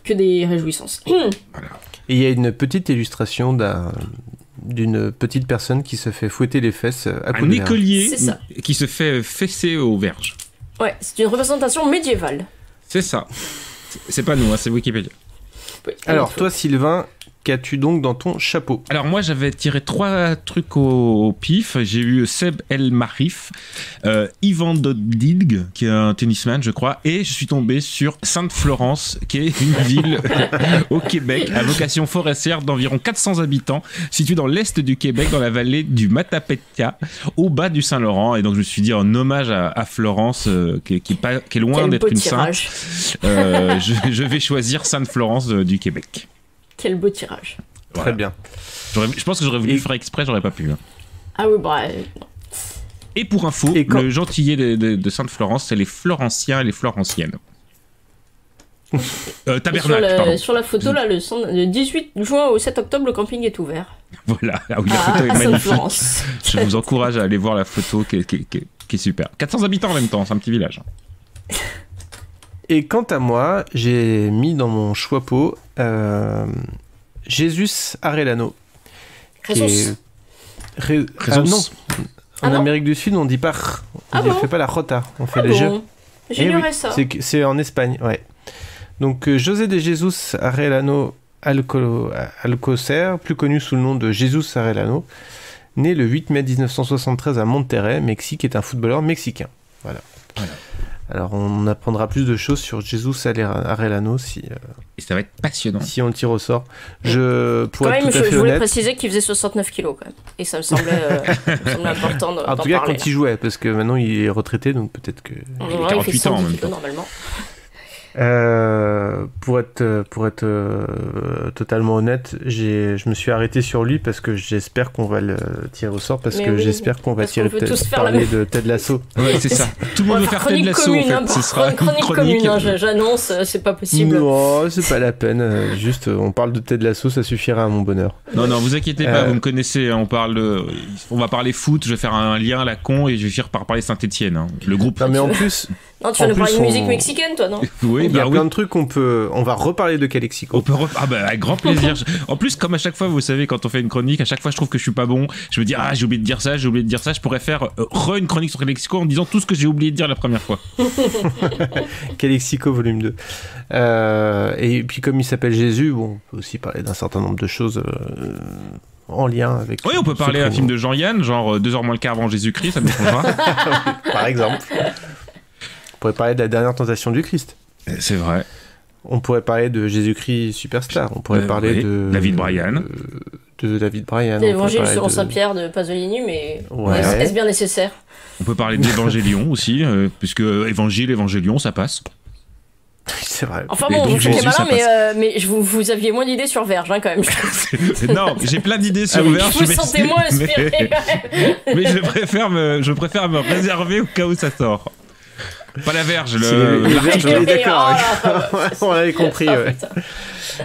que des réjouissances. Voilà. Et il y a une petite illustration d'une petite personne qui se fait fouetter les fesses à coups de verge. Un écolier qui se fait fesser aux verges. Ouais, c'est une représentation médiévale. C'est ça. C'est pas nous, hein, c'est Wikipédia. Oui, alors, toi, Sylvain, qu'as-tu donc dans ton chapeau? Alors moi j'avais tiré 3 trucs au pif. J'ai eu Seb El Marif, Ivan Dodig qui est un tennisman je crois, et je suis tombé sur Sainte-Florence qui est une ville au Québec à vocation forestière d'environ 400 habitants, située dans l'est du Québec, dans la vallée du Matapétia, au bas du Saint-Laurent. Et donc je me suis dit en hommage à Florence qui est loin d'être une sainte, je vais choisir Sainte-Florence du Québec. Quel beau tirage. Voilà. Très bien. Je pense que j'aurais voulu faire exprès, j'aurais pas pu. Hein. Ah oui, bah... Et pour info, le gentillet de Sainte-Florence, c'est les Florentiens et les Florentiennes. Tabernacle, pardon. Sur la photo, là, le 18 juin au 7 octobre, le camping est ouvert. Voilà, ah oui, la photo est magnifique. Sainte-Florence. Je vous encourage à aller voir la photo qui est super. 400 habitants en même temps, c'est un petit village. Et quant à moi, j'ai mis dans mon chapeau Jesus Arellano. Jesus. Non. En Amérique du Sud, on dit pas. On ne fait pas la jota, on fait le G. J'ignorais ça. C'est en Espagne, ouais. Donc José de Jesus Arellano Alcocer, plus connu sous le nom de Jesus Arellano, né le 8 mai 1973 à Monterrey, Mexique, est un footballeur mexicain. Voilà. Alors on apprendra plus de choses sur Jesus Arellano et ça va être passionnant si on le tire au sort. Je voulais préciser qu'il faisait 69 kilos quand même, et ça me semblait important d'en parler. En tout cas quand il jouait, parce que maintenant il est retraité, donc peut-être que il a 48 ans en même temps normalement. Pour être totalement honnête, je me suis arrêté sur lui parce que j'espère qu'on va le tirer au sort, parce que j'espère qu'on va parler de Ted Lasso. Ouais, c'est ça. Tout le monde veut faire Ted Lasso en fait. Ce sera une chronique commune, hein, j'annonce, c'est pas possible. Non, c'est pas la peine. Juste, on parle de Ted Lasso, ça suffira à mon bonheur. Non, vous inquiétez pas, vous me connaissez. On va parler foot. Je vais faire un lien à la con et je vais finir par parler Saint-Etienne, hein, le groupe. Non, mais en plus. Non, tu vas nous parler de musique mexicaine, toi, non? Oui, il y a plein de trucs on va reparler de Calexico. Avec grand plaisir. En plus, comme à chaque fois, vous savez, quand on fait une chronique, à chaque fois je trouve que je suis pas bon. Je me dis, j'ai oublié de dire ça, je pourrais faire une chronique sur Calexico en disant tout ce que j'ai oublié de dire la première fois. Calexico volume 2. Et puis comme il s'appelle Jésus, on peut aussi parler d'un certain nombre de choses en lien avec... Oui, on peut parler d'un film de Jean-Yann, genre 2h moins le quart avant Jésus-Christ, ça me changera. Par exemple. On pourrait parler de la dernière tentation du Christ. C'est vrai. On pourrait parler de Jésus-Christ Superstar. On pourrait parler de David Bryan. De David Bryan. L'évangile selon Saint-Pierre de Pasolini, mais est-ce bien nécessaire? On peut parler d'Évangélion aussi, puisque Évangélion, ça passe. C'est vrai. Enfin bon, vous faites malin, mais vous aviez moins d'idées sur Verge, hein, quand même. Non, j'ai plein d'idées sur Verge. Je me sentais moins inspiré. Mais je préfère me réserver au cas où ça sort. Pas la Verge, le Verge, on est d'accord. On l'avait compris, ouais.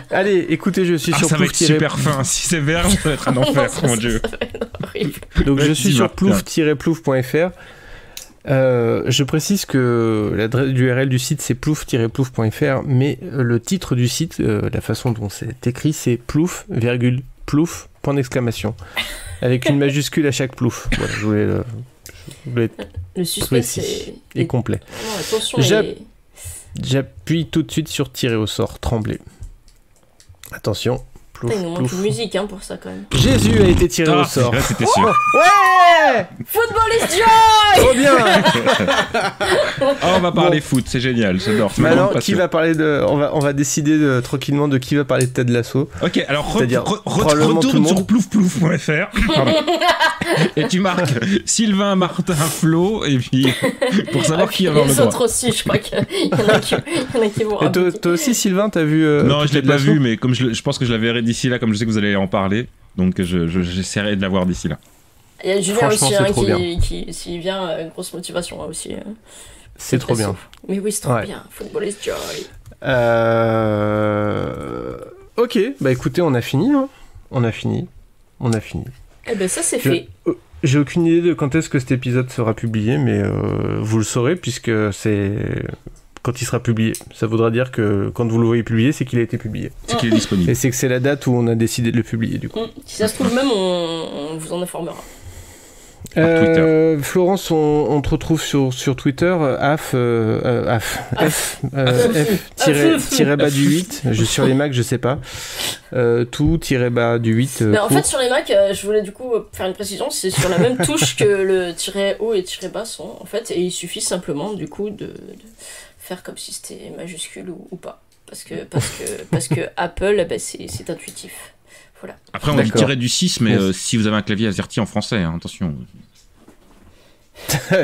Allez, écoutez, je suis sur ça va être super fin. Si c'est Verge, ça va être un enfer, mon Dieu. Donc je suis sur plouf-plouf.fr. Je précise que l'URL du site c'est plouf-plouf.fr, mais le titre du site, la façon dont c'est écrit, c'est plouf, plouf, point d'exclamation, avec une majuscule à chaque plouf. Voilà, je voulais être le suspense est complet. Non, attention, j'appuie tout de suite sur tirer au sort, trembler. Attention. Plouf, il nous manque une musique pour ça quand même. Jésus a été tiré au sort. Là, c'était sûr. Ouais, Football is joy. Trop bien. On va parler foot, c'est génial, j'adore. Maintenant, qui va parler de... On va décider tranquillement de qui va parler de Ted Lasso. Ok, alors retourne sur plouf-plouf.fr et tu marques Sylvain, Martin, Flo, et puis pour savoir qui a le droit. Les autres aussi, je crois qu'il y en a qui vont rappeler. Toi aussi, Sylvain, t'as vu Non, je l'ai pas vu, mais comme je pense que je la verrai d'ici là, comme je sais que vous allez en parler, donc j'essaierai de la voir d'ici là. Il y a Julien aussi qui s'il vient, grosse motivation aussi. C'est trop bien. Mais oui, c'est trop bien. Football is joy. Ok, bah écoutez, on a fini. Hein. On a fini. Eh ben ça c'est fait. J'ai aucune idée de quand est-ce que cet épisode sera publié, mais vous le saurez puisque c'est quand il sera publié. Ça voudra dire que quand vous le voyez publié, c'est qu'il a été publié. C'est qu'il est disponible. Et c'est que c'est la date où on a décidé de le publier du coup. Si ça se trouve même, on vous en informera. Florence, on te retrouve sur Twitter, F-bas du 8. Sur les Macs, je sais pas. Tout-bas du 8. Mais en fait, sur les Macs, je voulais du coup faire une précision, c'est sur la même touche que le -haut et -bas sont, en fait, et il suffit simplement du coup de faire comme si c'était majuscule ou pas. Parce que Apple, c'est intuitif. Voilà. Après, on dit tirer du 6, mais si vous avez un clavier AZERTY en français, hein, attention.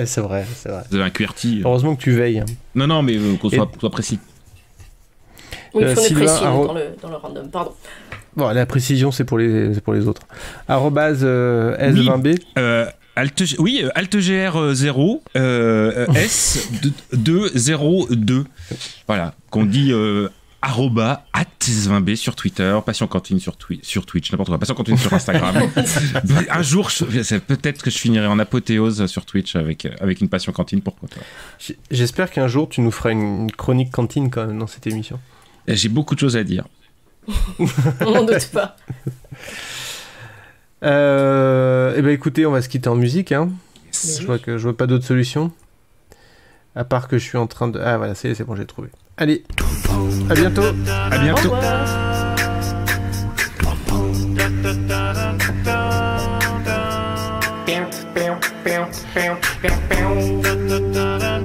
c'est vrai. Vous avez un QWERTY. Heureusement que tu veilles. Non, mais qu'on soit précis. Oui, il faut être précis dans le random, pardon. Bon, la précision, c'est pour les autres. @S20B. AltGR0 S202. Voilà, qu'on dit @S20B sur Twitter, Passion Cantine sur Twitch, n'importe quoi, Passion Cantine sur Instagram. Un jour, peut-être que je finirai en apothéose sur Twitch avec une Passion Cantine, pourquoi pas. J'espère qu'un jour tu nous feras une chronique cantine quand même dans cette émission. J'ai beaucoup de choses à dire. On n'en doute pas. Écoutez, on va se quitter en musique. Hein. Yes. Je vois pas d'autre solution. À part que je suis en train de... Ah voilà, c'est bon, j'ai trouvé. Allez, à bientôt. À bientôt. Au revoir.